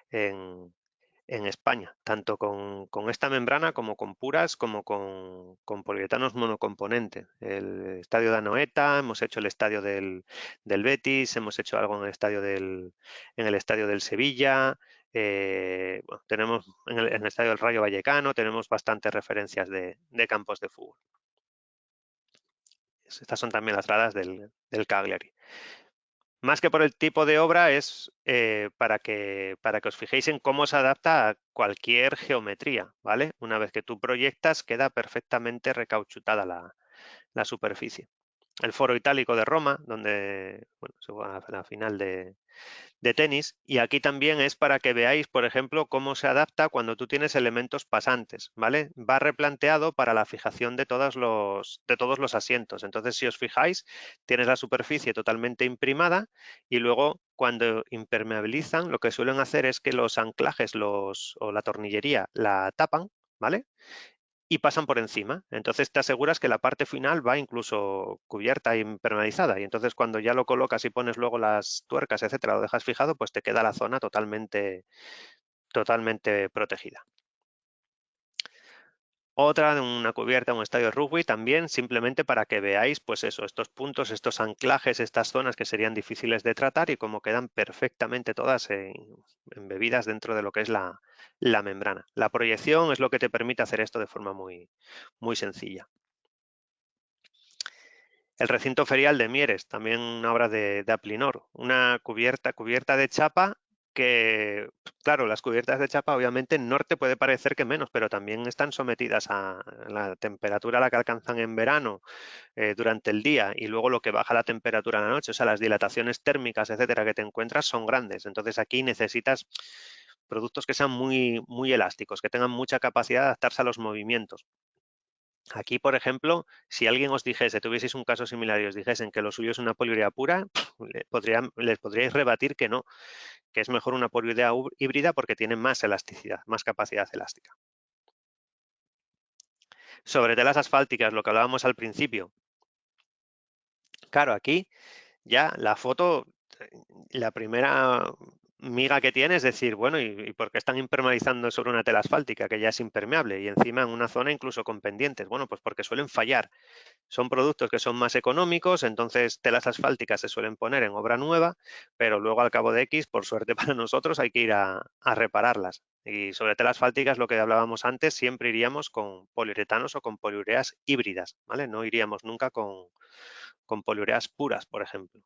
Speaker 3: en España, tanto con esta membrana como con puras, como con poliuretanos monocomponente. El estadio de Anoeta, hemos hecho el estadio del Betis, hemos hecho algo en el estadio del Sevilla, bueno, tenemos en el estadio del Rayo Vallecano, tenemos bastantes referencias de campos de fútbol. Estas son también las gradas del Cagliari. Más que por el tipo de obra es para que os fijéis en cómo se adapta a cualquier geometría, ¿vale? Una vez que tú proyectas queda perfectamente recauchutada la superficie. El Foro Itálico de Roma, donde bueno, se juega la final de tenis, y aquí también es para que veáis, por ejemplo, cómo se adapta cuando tú tienes elementos pasantes, ¿vale? Va replanteado para la fijación de todos los asientos. Entonces, si os fijáis, tienes la superficie totalmente imprimada y luego cuando impermeabilizan, lo que suelen hacer es que los anclajes o la tornillería la tapan, ¿vale? Y pasan por encima. Entonces te aseguras que la parte final va incluso cubierta e impermeabilizada. Y entonces cuando ya lo colocas y pones luego las tuercas, etcétera, lo dejas fijado, pues te queda la zona totalmente protegida. Otra de una cubierta, un estadio de rugby también, simplemente para que veáis, pues eso, estos puntos, estos anclajes, estas zonas que serían difíciles de tratar y cómo quedan perfectamente todas embebidas dentro de lo que es la membrana. La proyección es lo que te permite hacer esto de forma muy sencilla. El recinto ferial de Mieres, también una obra de Aplinor, una cubierta de chapa que, claro, las cubiertas de chapa obviamente en norte puede parecer que menos, pero también están sometidas a la temperatura a la que alcanzan en verano durante el día y luego lo que baja la temperatura en la noche, o sea, las dilataciones térmicas, etcétera, que te encuentras son grandes. Entonces aquí necesitas productos que sean muy elásticos, que tengan mucha capacidad de adaptarse a los movimientos. Aquí, por ejemplo, si alguien os dijese, tuvieseis un caso similar y os dijesen que lo suyo es una poliurea pura, les podríais rebatir que no, que es mejor una poliurea híbrida porque tiene más elasticidad, más capacidad elástica. Sobre telas asfálticas, lo que hablábamos al principio. Claro, aquí ya la foto la primera miga que tiene es decir, bueno, ¿y por qué están impermeabilizando sobre una tela asfáltica que ya es impermeable y encima en una zona incluso con pendientes? Bueno, pues porque suelen fallar. Son productos que son más económicos, entonces telas asfálticas se suelen poner en obra nueva, pero luego al cabo de X, por suerte para nosotros, hay que ir a repararlas. Y sobre telas asfálticas, lo que hablábamos antes, siempre iríamos con poliuretanos o con poliureas híbridas, ¿vale? No iríamos nunca con poliureas puras, por ejemplo.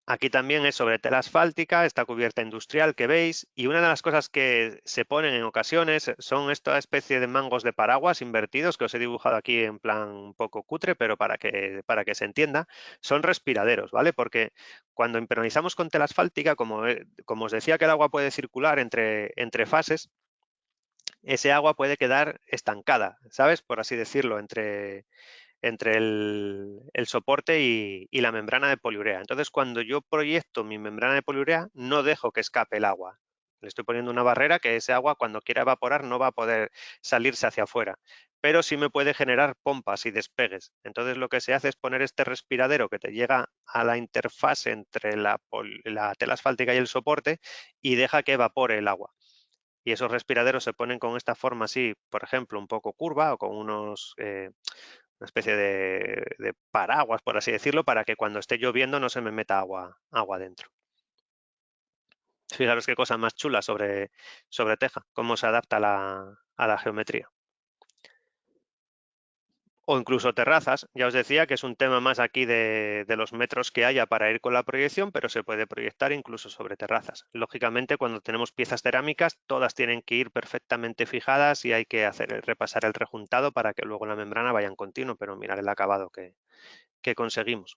Speaker 3: Aquí también es sobre tela asfáltica, esta cubierta industrial que veis, y una de las cosas que se ponen en ocasiones son esta especie de mangos de paraguas invertidos que os he dibujado aquí en plan un poco cutre, pero para que se entienda, son respiraderos, ¿vale? Porque cuando impermeabilizamos con tela asfáltica, como os decía que el agua puede circular entre fases, ese agua puede quedar estancada, ¿sabes? Por así decirlo, entre el soporte y la membrana de poliurea. Entonces, cuando yo proyecto mi membrana de poliurea, no dejo que escape el agua. Le estoy poniendo una barrera que ese agua, cuando quiera evaporar, no va a poder salirse hacia afuera, pero sí me puede generar pompas y despegues. Entonces, lo que se hace es poner este respiradero que te llega a la interfase entre la tela asfáltica y el soporte y deja que evapore el agua. Y esos respiraderos se ponen con esta forma así, por ejemplo, un poco curva o con una especie de paraguas, por así decirlo, para que cuando esté lloviendo no se me meta agua dentro. Fijaros qué cosa más chula sobre teja, cómo se adapta a la geometría. O incluso terrazas, ya os decía que es un tema más aquí de los metros que haya para ir con la proyección, pero se puede proyectar incluso sobre terrazas. Lógicamente, cuando tenemos piezas cerámicas, todas tienen que ir perfectamente fijadas y hay que repasar el rejuntado para que luego la membrana vaya en continuo, pero mirad el acabado que conseguimos.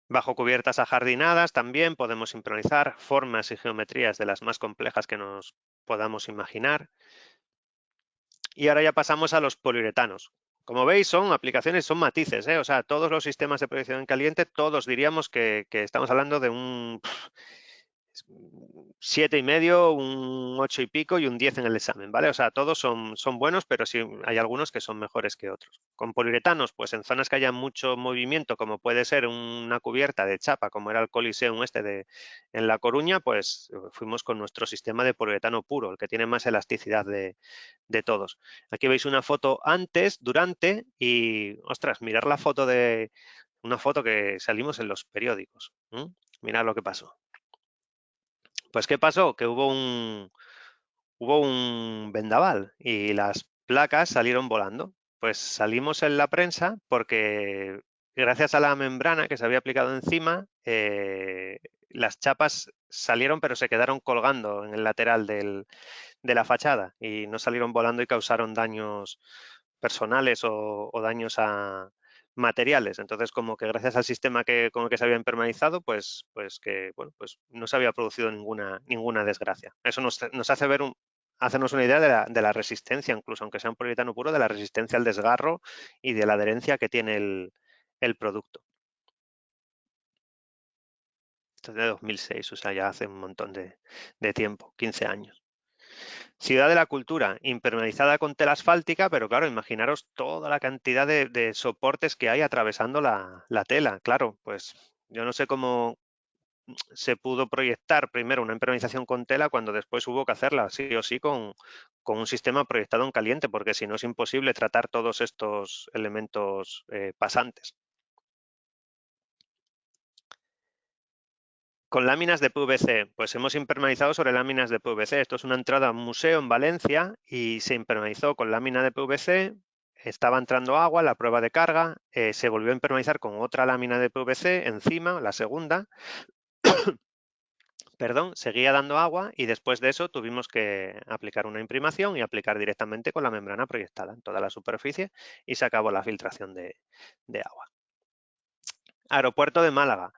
Speaker 3: Bajo cubiertas ajardinadas también podemos improvisar formas y geometrías de las más complejas que nos podamos imaginar. Y ahora ya pasamos a los poliuretanos. Como veis, son aplicaciones, son matices, ¿eh? O sea, todos los sistemas de proyección en caliente, todos diríamos que estamos hablando de un 7,5, un 8 y pico y un 10 en el examen, ¿vale? O sea, todos son buenos, pero sí hay algunos que son mejores que otros. Con poliuretanos, pues en zonas que haya mucho movimiento, como puede ser una cubierta de chapa, como era el Coliseum en La Coruña, pues fuimos con nuestro sistema de poliuretano puro, el que tiene más elasticidad de todos. Aquí veis una foto antes, durante y, ostras, mirar la foto una foto que salimos en los periódicos. Mirad lo que pasó. Pues, ¿qué pasó? Que hubo un vendaval y las placas salieron volando. Pues salimos en la prensa porque gracias a la membrana que se había aplicado encima, las chapas salieron pero se quedaron colgando en el lateral de la fachada y no salieron volando y causaron daños personales o daños a materiales. Entonces, como que gracias al sistema con el que se había impermeabilizado, pues que bueno, pues no se había producido ninguna desgracia. Eso nos hace hacernos una idea de la resistencia, incluso aunque sea un poliuretano puro, de la resistencia al desgarro y de la adherencia que tiene el producto. Esto es de 2006, o sea, ya hace un montón de tiempo, 15 años. Ciudad de la Cultura, impermeabilizada con tela asfáltica, pero claro, imaginaros toda la cantidad de soportes que hay atravesando la tela. Claro, pues yo no sé cómo se pudo proyectar primero una impermeabilización con tela cuando después hubo que hacerla sí o sí con un sistema proyectado en caliente, porque si no es imposible tratar todos estos elementos pasantes. Con láminas de PVC, pues hemos impermeabilizado sobre láminas de PVC. Esto es una entrada a un museo en Valencia y se impermeabilizó con lámina de PVC. Estaba entrando agua, la prueba de carga, se volvió a impermeabilizar con otra lámina de PVC encima, la segunda. Perdón, seguía dando agua y después de eso tuvimos que aplicar una imprimación y aplicar directamente con la membrana proyectada en toda la superficie y se acabó la filtración de agua. Aeropuerto de Málaga.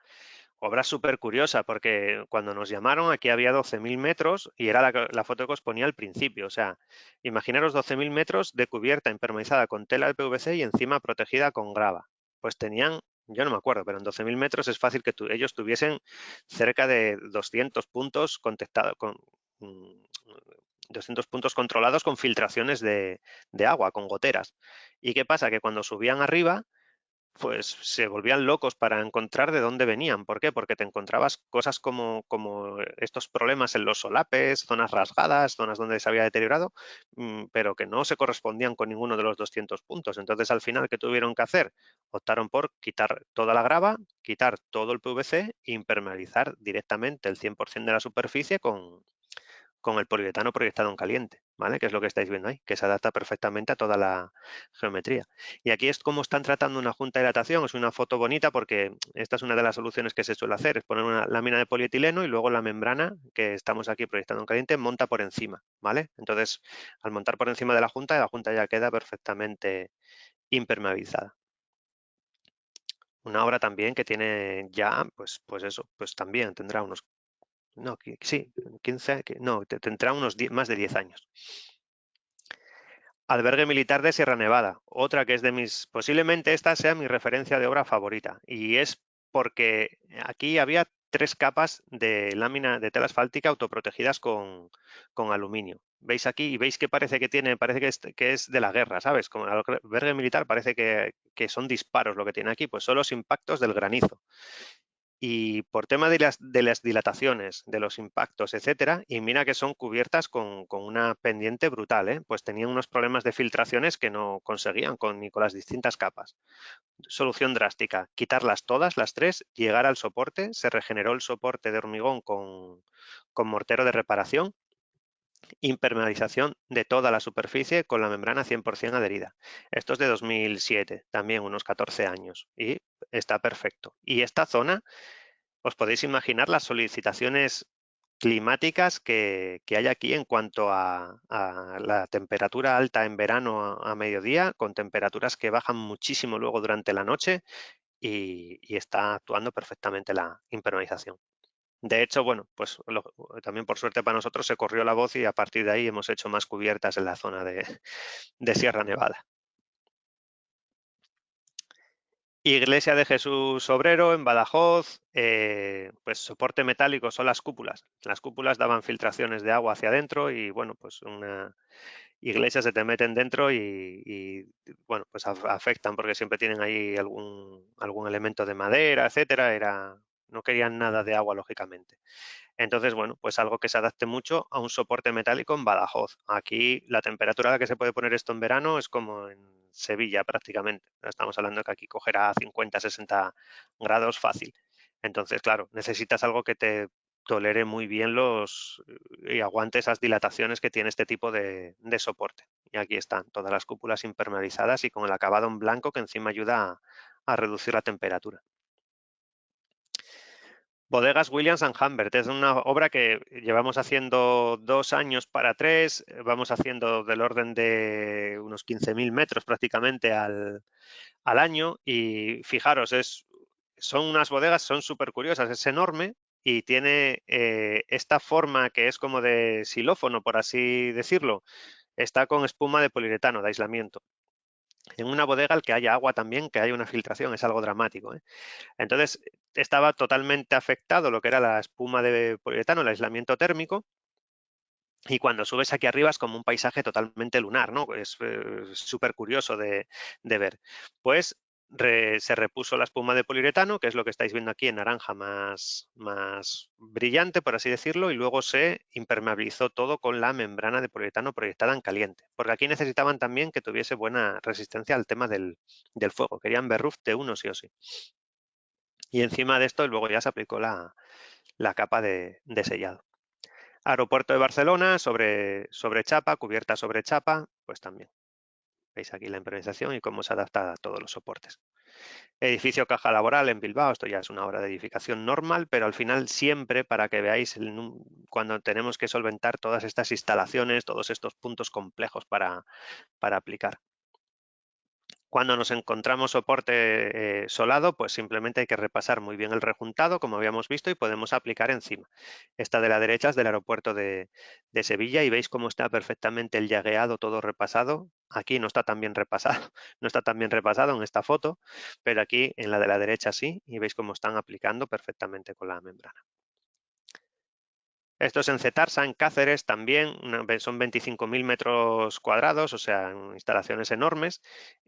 Speaker 3: Obra súper curiosa porque cuando nos llamaron aquí había 12.000 metros y era la foto que os ponía al principio. O sea, imaginaros 12.000 metros de cubierta impermeabilizada con tela de PVC y encima protegida con grava. Pues tenían, yo no me acuerdo, pero en 12.000 metros es fácil que ellos tuviesen cerca de 200 puntos 200 puntos controlados con filtraciones de agua, con goteras. ¿Y qué pasa? Que cuando subían arriba pues se volvían locos para encontrar de dónde venían. ¿Por qué? Porque te encontrabas cosas como estos problemas en los solapes, zonas rasgadas, zonas donde se había deteriorado, pero que no se correspondían con ninguno de los 200 puntos. Entonces, al final, ¿qué tuvieron que hacer? Optaron por quitar toda la grava, quitar todo el PVC e impermeabilizar directamente el 100% de la superficie con el poliuretano proyectado en caliente, ¿vale? Que es lo que estáis viendo ahí, que se adapta perfectamente a toda la geometría. Y aquí es como están tratando una junta de dilatación, es una foto bonita porque esta es una de las soluciones que se suele hacer, es poner una lámina de polietileno y luego la membrana que estamos aquí proyectando en caliente monta por encima, ¿vale? Entonces, al montar por encima de la junta ya queda perfectamente impermeabilizada. Una obra también que tiene ya, pues eso, pues también tendrá unos, no, sí, 15, no, tendrá unos más de 10 años. Albergue Militar de Sierra Nevada, otra que es de mis, posiblemente esta sea mi referencia de obra favorita, y es porque aquí había 3 capas de lámina de tela asfáltica autoprotegidas con aluminio. Veis aquí y veis que parece que es de la guerra, ¿sabes? Como el albergue militar parece que son disparos lo que tiene aquí, pues son los impactos del granizo. Y por tema de las dilataciones, de los impactos, etcétera, y mira que son cubiertas con una pendiente brutal, ¿eh? Pues tenían unos problemas de filtraciones que no conseguían ni con las distintas capas. Solución drástica, quitarlas todas, las 3, llegar al soporte, se regeneró el soporte de hormigón con mortero de reparación, impermeabilización de toda la superficie con la membrana 100% adherida. Esto es de 2007, también unos 14 años, y está perfecto. Y esta zona, os podéis imaginar las solicitaciones climáticas que hay aquí en cuanto a la temperatura alta en verano a mediodía, con temperaturas que bajan muchísimo luego durante la noche y está actuando perfectamente la impermeabilización. De hecho, bueno, pues también por suerte para nosotros se corrió la voz y a partir de ahí hemos hecho más cubiertas en la zona de Sierra Nevada. Iglesia de Jesús Obrero en Badajoz, pues soporte metálico son las cúpulas. Las cúpulas daban filtraciones de agua hacia adentro y bueno, pues una iglesia se te meten dentro y bueno, pues afectan porque siempre tienen ahí algún elemento de madera, etcétera. No querían nada de agua, lógicamente. Entonces, bueno, pues algo que se adapte mucho a un soporte metálico en Badajoz. Aquí la temperatura a la que se puede poner esto en verano es como en Sevilla prácticamente. Estamos hablando de que aquí cogerá 50, 60 grados fácil. Entonces, claro, necesitas algo que te tolere muy bien y aguante esas dilataciones que tiene este tipo de soporte. Y aquí están todas las cúpulas impermeabilizadas y con el acabado en blanco que encima ayuda a reducir la temperatura. Bodegas Williams & Humbert es una obra que llevamos haciendo 2 años para 3, vamos haciendo del orden de unos 15.000 metros prácticamente al año y fijaros, son unas bodegas, son súper curiosas, es enorme y tiene esta forma que es como de xilófono, por así decirlo, está con espuma de poliuretano, de aislamiento. En una bodega al que haya agua también, que haya una filtración, es algo dramático, ¿eh? Entonces, estaba totalmente afectado lo que era la espuma de poliuretano, el aislamiento térmico, y cuando subes aquí arriba es como un paisaje totalmente lunar, ¿no? Es súper curioso de ver. Pues se repuso la espuma de poliuretano, que es lo que estáis viendo aquí en naranja más brillante, por así decirlo, y luego se impermeabilizó todo con la membrana de poliuretano proyectada en caliente, porque aquí necesitaban también que tuviese buena resistencia al tema del fuego. Querían berruf de uno sí o sí. Y encima de esto luego ya se aplicó la capa de sellado. Aeropuerto de Barcelona sobre chapa, cubierta sobre chapa, pues también. Veis aquí la impermeabilización y cómo se adapta a todos los soportes. Edificio Caja Laboral en Bilbao, esto ya es una obra de edificación normal, pero al final siempre para que veáis cuando tenemos que solventar todas estas instalaciones, todos estos puntos complejos para aplicar. Cuando nos encontramos soporte solado, pues simplemente hay que repasar muy bien el rejuntado, como habíamos visto, y podemos aplicar encima. Esta de la derecha es del aeropuerto de Sevilla y veis cómo está perfectamente el llagueado todo repasado. Aquí no está tan bien repasado, no está tan bien repasado en esta foto, pero aquí en la de la derecha sí, y veis cómo están aplicando perfectamente con la membrana. Esto es en Cetarsa, en Cáceres también, son 25.000 metros cuadrados, o sea, instalaciones enormes.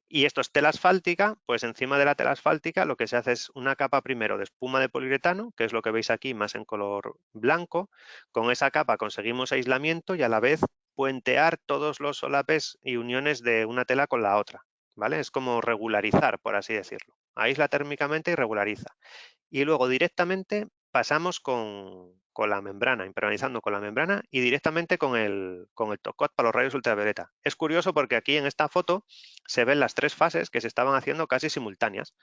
Speaker 3: Y esto es tela asfáltica, pues encima de la tela asfáltica lo que se hace es una capa primero de espuma de poliuretano, que es lo que veis aquí más en color blanco. Con esa capa conseguimos aislamiento y a la vez puentear todos los solapes y uniones de una tela con la otra, ¿vale? Es como regularizar, por así decirlo. Aísla térmicamente y regulariza. Y luego directamente pasamos con la membrana, impermeabilizando con la membrana y directamente con el top coat para los rayos ultravioleta. Es curioso porque aquí en esta foto se ven las 3 fases que se estaban haciendo casi simultáneas.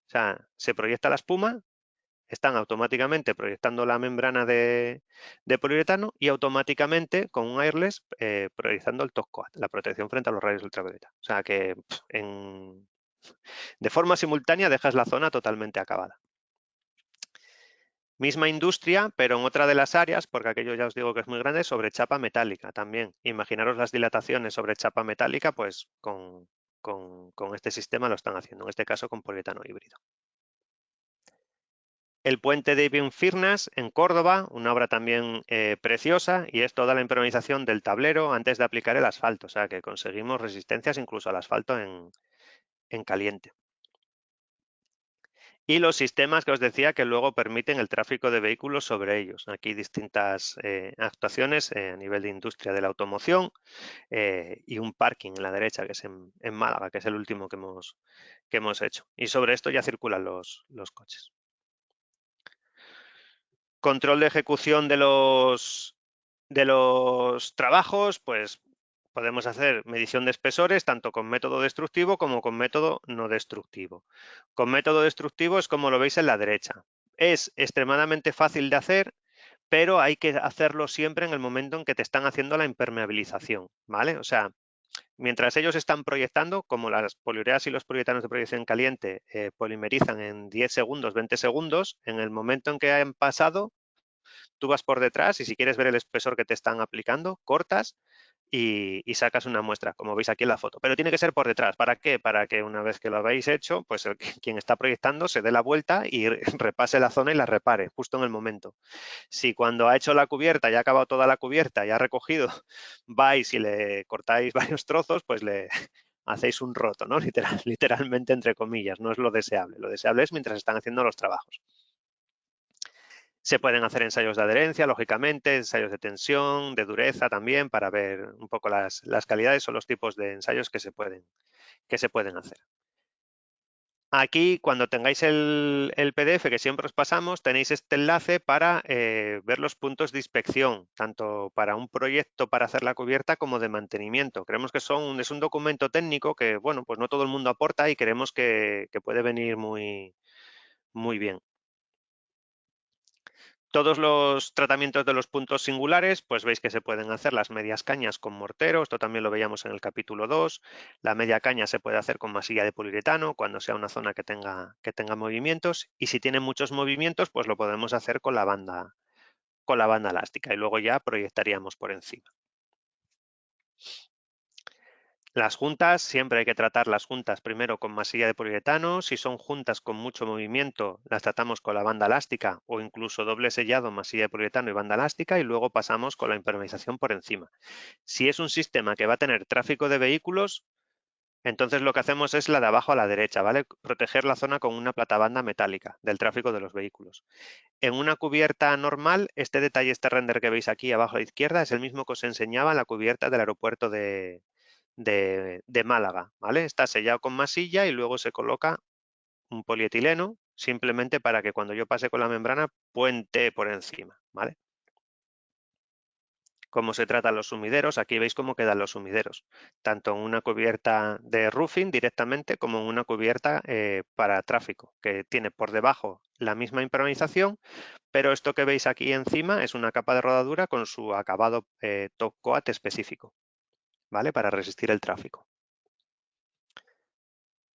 Speaker 3: O sea, se proyecta la espuma, están automáticamente proyectando la membrana de poliuretano y automáticamente con un airless proyectando el top coat, la protección frente a los rayos ultravioleta. O sea que de forma simultánea dejas la zona totalmente acabada. Misma industria, pero en otra de las áreas, porque aquello ya os digo que es muy grande, sobre chapa metálica también. Imaginaros las dilataciones sobre chapa metálica, pues con este sistema lo están haciendo, en este caso con poliuretano híbrido. El puente de Ibn-Firnas en Córdoba, una obra también preciosa, y es toda la impermeabilización del tablero antes de aplicar el asfalto, o sea que conseguimos resistencias incluso al asfalto en caliente. Y los sistemas que os decía que luego permiten el tráfico de vehículos sobre ellos. Aquí distintas actuaciones a nivel de industria de la automoción y un parking en la derecha, que es en Málaga, que es el último que hemos hecho. Y sobre esto ya circulan los coches. Control de ejecución de los trabajos, pues podemos hacer medición de espesores tanto con método destructivo como con método no destructivo. Con método destructivo es como lo veis en la derecha. Es extremadamente fácil de hacer, pero hay que hacerlo siempre en el momento en que te están haciendo la impermeabilización, ¿vale? O sea, mientras ellos están proyectando, como las poliureas y los poliuretanos de proyección caliente polimerizan en 10 segundos, 20 segundos, en el momento en que han pasado, tú vas por detrás y si quieres ver el espesor que te están aplicando, cortas y sacas una muestra, como veis aquí en la foto. Pero tiene que ser por detrás. ¿Para qué? Para que una vez que lo habéis hecho, pues quien está proyectando se dé la vuelta y repase la zona y la repare justo en el momento. Si cuando ha hecho la cubierta y ha acabado toda la cubierta y ha recogido, vais y le cortáis varios trozos, pues le hacéis un roto, ¿no? Literalmente entre comillas, no es lo deseable. Lo deseable es mientras están haciendo los trabajos. Se pueden hacer ensayos de adherencia, lógicamente, ensayos de tensión, de dureza también, para ver un poco las calidades o los tipos de ensayos que se pueden hacer. Aquí, cuando tengáis el PDF que siempre os pasamos, tenéis este enlace para ver los puntos de inspección, tanto para un proyecto para hacer la cubierta como de mantenimiento. Creemos que es un documento técnico que, bueno, pues no todo el mundo aporta y creemos que puede venir muy, muy bien. Todos los tratamientos de los puntos singulares, pues veis que se pueden hacer las medias cañas con mortero, esto también lo veíamos en el capítulo 2. La media caña se puede hacer con masilla de poliuretano cuando sea una zona que tenga movimientos y si tiene muchos movimientos, pues lo podemos hacer con la banda elástica y luego ya proyectaríamos por encima. Las juntas, siempre hay que tratar las juntas primero con masilla de poliuretano. Si son juntas con mucho movimiento, las tratamos con la banda elástica o incluso doble sellado, masilla de poliuretano y banda elástica y luego pasamos con la impermeabilización por encima. Si es un sistema que va a tener tráfico de vehículos, entonces lo que hacemos es la de abajo a la derecha, ¿vale? Proteger la zona con una platabanda metálica del tráfico de los vehículos. En una cubierta normal, este detalle, este render que veis aquí abajo a la izquierda, es el mismo que os enseñaba en la cubierta del aeropuerto de Málaga, ¿vale? Está sellado con masilla y luego se coloca un polietileno simplemente para que cuando yo pase con la membrana puente por encima, ¿vale? Cómo se tratan los sumideros, aquí veis cómo quedan los sumideros, tanto en una cubierta de roofing directamente como en una cubierta para tráfico, que tiene por debajo la misma impermeabilización, pero esto que veis aquí encima es una capa de rodadura con su acabado top coat específico, ¿vale? Para resistir el tráfico.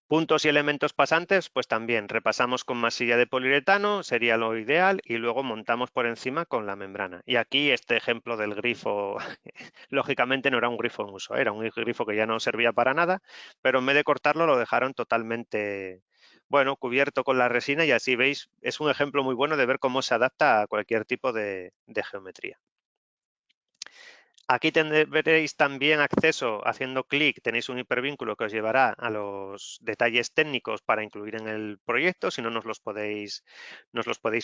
Speaker 3: Puntos y elementos pasantes, pues también repasamos con masilla de poliuretano, sería lo ideal, y luego montamos por encima con la membrana. Y aquí este ejemplo del grifo, lógicamente no era un grifo en uso, era un grifo que ya no servía para nada, pero en vez de cortarlo lo dejaron totalmente, bueno, cubierto con la resina y así veis, es un ejemplo muy bueno de ver cómo se adapta a cualquier tipo de geometría. Aquí tendréis también acceso, haciendo clic, tenéis un hipervínculo que os llevará a los detalles técnicos para incluir en el proyecto. Si no, nos los podéis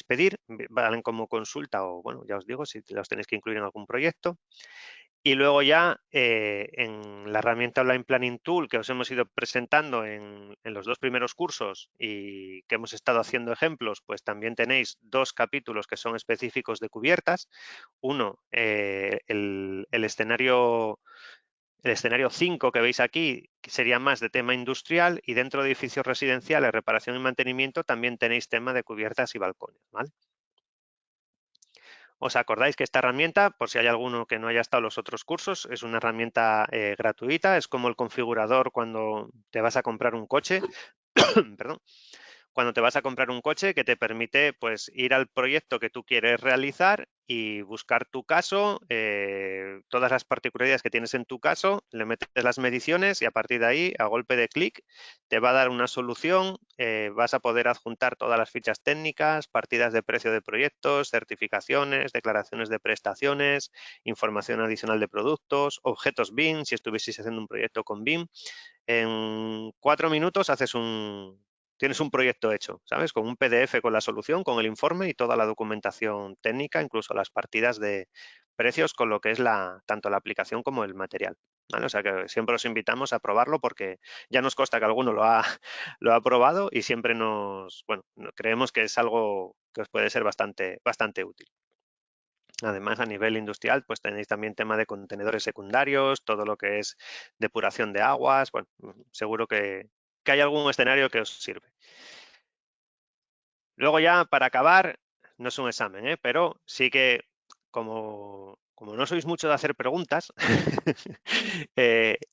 Speaker 3: pedir, valen como consulta o, bueno, ya os digo, si los tenéis que incluir en algún proyecto. Y luego ya en la herramienta Online Planning Tool que os hemos ido presentando en los 2 primeros cursos y que hemos estado haciendo ejemplos, pues también tenéis 2 capítulos que son específicos de cubiertas. Uno, el escenario 5 que veis aquí, que sería más de tema industrial, y dentro de edificios residenciales, reparación y mantenimiento, también tenéis tema de cubiertas y balcones, ¿vale? ¿Os acordáis que esta herramienta, por si hay alguno que no haya estado en los otros cursos, es una herramienta gratuita? Es como el configurador cuando te vas a comprar un coche, perdón, cuando te vas a comprar un coche que te permite pues ir al proyecto que tú quieres realizar y buscar tu caso, todas las particularidades que tienes en tu caso, le metes las mediciones y a partir de ahí, a golpe de clic, te va a dar una solución, vas a poder adjuntar todas las fichas técnicas, partidas de precio de proyectos, certificaciones, declaraciones de prestaciones, información adicional de productos, objetos BIM, si estuvieseis haciendo un proyecto con BIM. En 4 minutos tienes un proyecto hecho, ¿sabes? Con un PDF con la solución, con el informe y toda la documentación técnica, incluso las partidas de precios con lo que es tanto la aplicación como el material, ¿vale? O sea que siempre os invitamos a probarlo porque ya nos consta que alguno lo ha probado y siempre bueno, creemos que es algo que os puede ser bastante útil. Además, a nivel industrial, pues tenéis también tema de contenedores secundarios, todo lo que es depuración de aguas. Bueno, seguro que hay algún escenario que os sirve. Luego ya, para acabar, no es un examen, pero sí que como no sois mucho de hacer preguntas,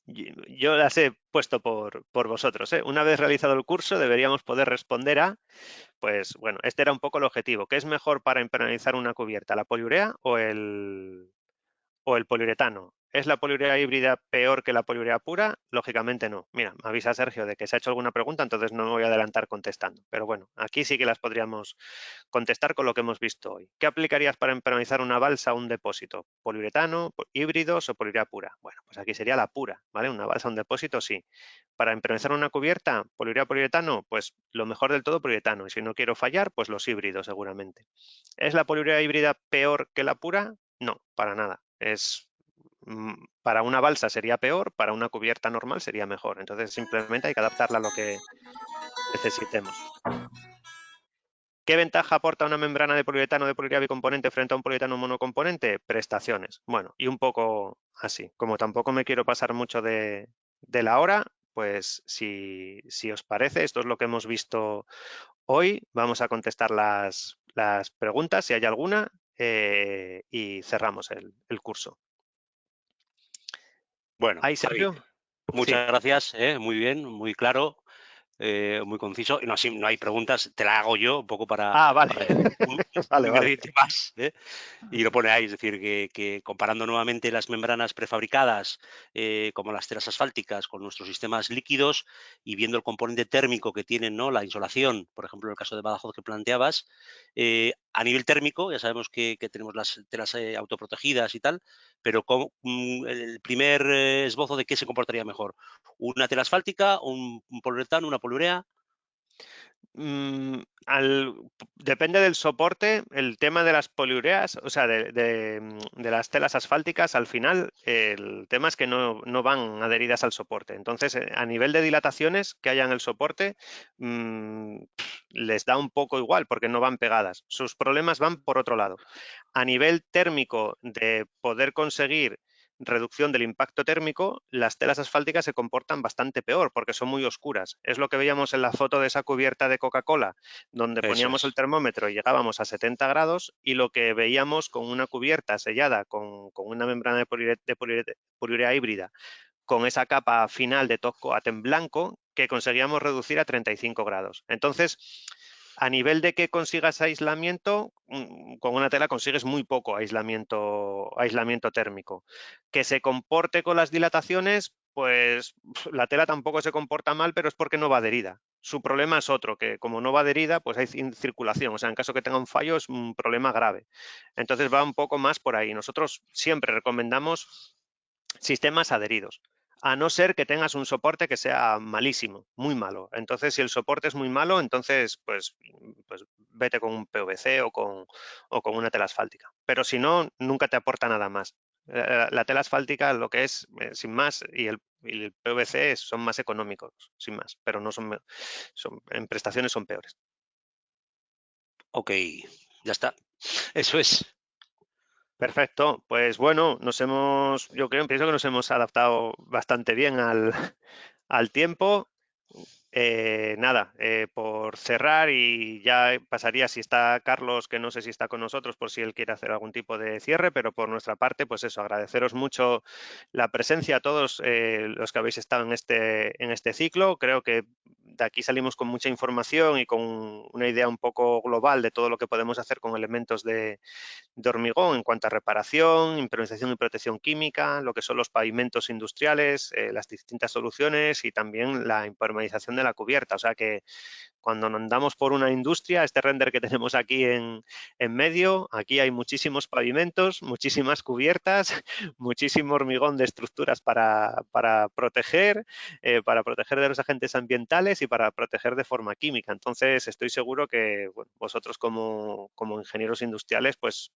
Speaker 3: yo las he puesto por vosotros. Una vez realizado el curso, deberíamos poder responder a, pues bueno, este era un poco el objetivo. ¿Qué es mejor para impermeabilizar una cubierta, la poliurea o el poliuretano? ¿Es la poliurea híbrida peor que la poliurea pura? Lógicamente no. Mira, me avisa Sergio de que se ha hecho alguna pregunta, entonces no me voy a adelantar contestando. Pero bueno, aquí sí que las podríamos contestar con lo que hemos visto hoy. ¿Qué aplicarías para impermeabilizar una balsa o un depósito? ¿Poliuretano, híbridos o poliurea pura? Bueno, pues aquí sería la pura, ¿vale? Una balsa o un depósito, sí. Para impermeabilizar una cubierta, poliurea, poliuretano, pues lo mejor del todo poliuretano. Y si no quiero fallar, pues los híbridos seguramente. ¿Es la poliurea híbrida peor que la pura? No, para nada. Para una balsa sería peor, para una cubierta normal sería mejor. Entonces simplemente hay que adaptarla a lo que necesitemos. ¿Qué ventaja aporta una membrana de poliuretano de poliurea bicomponente frente a un poliuretano monocomponente? Prestaciones. Bueno, y un poco así. Como tampoco me quiero pasar mucho de la hora, pues si os parece, esto es lo que hemos visto hoy. Vamos a contestar las preguntas, si hay alguna, y cerramos el curso.
Speaker 4: Bueno,
Speaker 3: ¿Hay, Sergio?
Speaker 4: Javi, muchas gracias, muy bien, muy claro, muy conciso. No, no hay preguntas, te la hago yo un poco para,
Speaker 3: vale.
Speaker 4: un ingrediente más. Y lo pone ahí, es decir, que comparando nuevamente las membranas prefabricadas como las telas asfálticas con nuestros sistemas líquidos y viendo el componente térmico que tienen, ¿no? La insolación, por ejemplo, en el caso de Badajoz que planteabas, a nivel térmico, ya sabemos que tenemos las telas autoprotegidas y tal, pero el primer esbozo de qué se comportaría mejor, ¿una tela asfáltica, un poliuretano, una poliurea?
Speaker 3: Depende del soporte, el tema de las poliureas, o sea, de las telas asfálticas, al final el tema es que no van adheridas al soporte. Entonces, a nivel de dilataciones que haya en el soporte, les da un poco igual porque no van pegadas. Sus problemas van por otro lado. A nivel térmico, de poder conseguir reducción del impacto térmico, las telas asfálticas se comportan bastante peor porque son muy oscuras. Es lo que veíamos en la foto de esa cubierta de Coca-Cola, donde poníamos el termómetro y llegábamos a 70 grados, y lo que veíamos con una cubierta sellada con una membrana de poliurea híbrida, con esa capa final de top coat en blanco, que conseguíamos reducir a 35 grados. Entonces, a nivel de que consigas aislamiento, con una tela consigues muy poco aislamiento térmico. Que se comporte con las dilataciones, pues la tela tampoco se comporta mal, pero es porque no va adherida. Su problema es otro, que como no va adherida, pues hay circulación. O sea, en caso que tenga un fallo es un problema grave. Entonces va un poco más por ahí. Nosotros siempre recomendamos sistemas adheridos, a no ser que tengas un soporte que sea malísimo, muy malo. Entonces, si el soporte es muy malo, entonces pues vete con un PVC o con una tela asfáltica. Pero si no, nunca te aporta nada más. La tela asfáltica, lo que es, sin más, y el PVC son más económicos, sin más, pero no son en prestaciones son peores.
Speaker 4: Ok, ya está. Eso es.
Speaker 3: Perfecto, pues bueno, pienso que nos hemos adaptado bastante bien al tiempo. Nada, por cerrar, y ya pasaría si está Carlos, que no sé si está con nosotros, por si él quiere hacer algún tipo de cierre, pero por nuestra parte, pues eso, agradeceros mucho la presencia a todos los que habéis estado en este ciclo. Creo que de aquí salimos con mucha información y con una idea un poco global de todo lo que podemos hacer con elementos de hormigón en cuanto a reparación, impermeabilización y protección química, lo que son los pavimentos industriales, las distintas soluciones y también la impermeabilización de la cubierta. O sea que cuando andamos por una industria, este render que tenemos aquí en medio, aquí hay muchísimos pavimentos, muchísimas cubiertas, muchísimo hormigón de estructuras para proteger de los agentes ambientales y para proteger de forma química. Entonces, estoy seguro que bueno, vosotros como ingenieros industriales, pues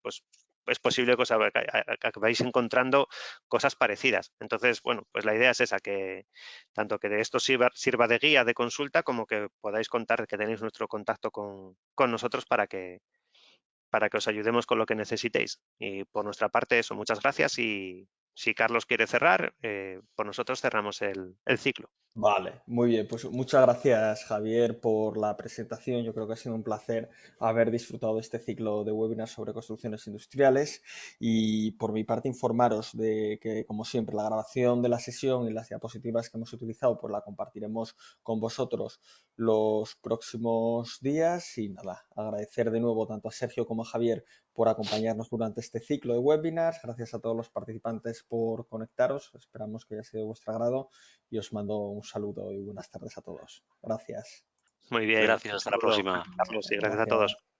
Speaker 3: es posible que vais encontrando cosas parecidas. Entonces, bueno, pues la idea es esa, que tanto que de esto sirva de guía, de consulta, como que podáis contar, que tenéis nuestro contacto con nosotros para que os ayudemos con lo que necesitéis. Y por nuestra parte, eso, muchas gracias. Y si Carlos quiere cerrar, por nosotros cerramos el ciclo.
Speaker 5: Vale, muy bien. Pues muchas gracias, Javier, por la presentación. Yo creo que ha sido un placer haber disfrutado de este ciclo de webinars sobre construcciones industriales, y por mi parte informaros de que, como siempre, la grabación de la sesión y las diapositivas que hemos utilizado pues la compartiremos con vosotros los próximos días. Y nada, agradecer de nuevo tanto a Sergio como a Javier por acompañarnos durante este ciclo de webinars. Gracias a todos los participantes por conectaros. Esperamos que haya sido de vuestro agrado y os mando un saludo y buenas tardes a todos. Gracias.
Speaker 3: Muy bien.
Speaker 4: Gracias, hasta la próxima.
Speaker 3: Carlos, y gracias a
Speaker 5: Gracias.
Speaker 3: todos.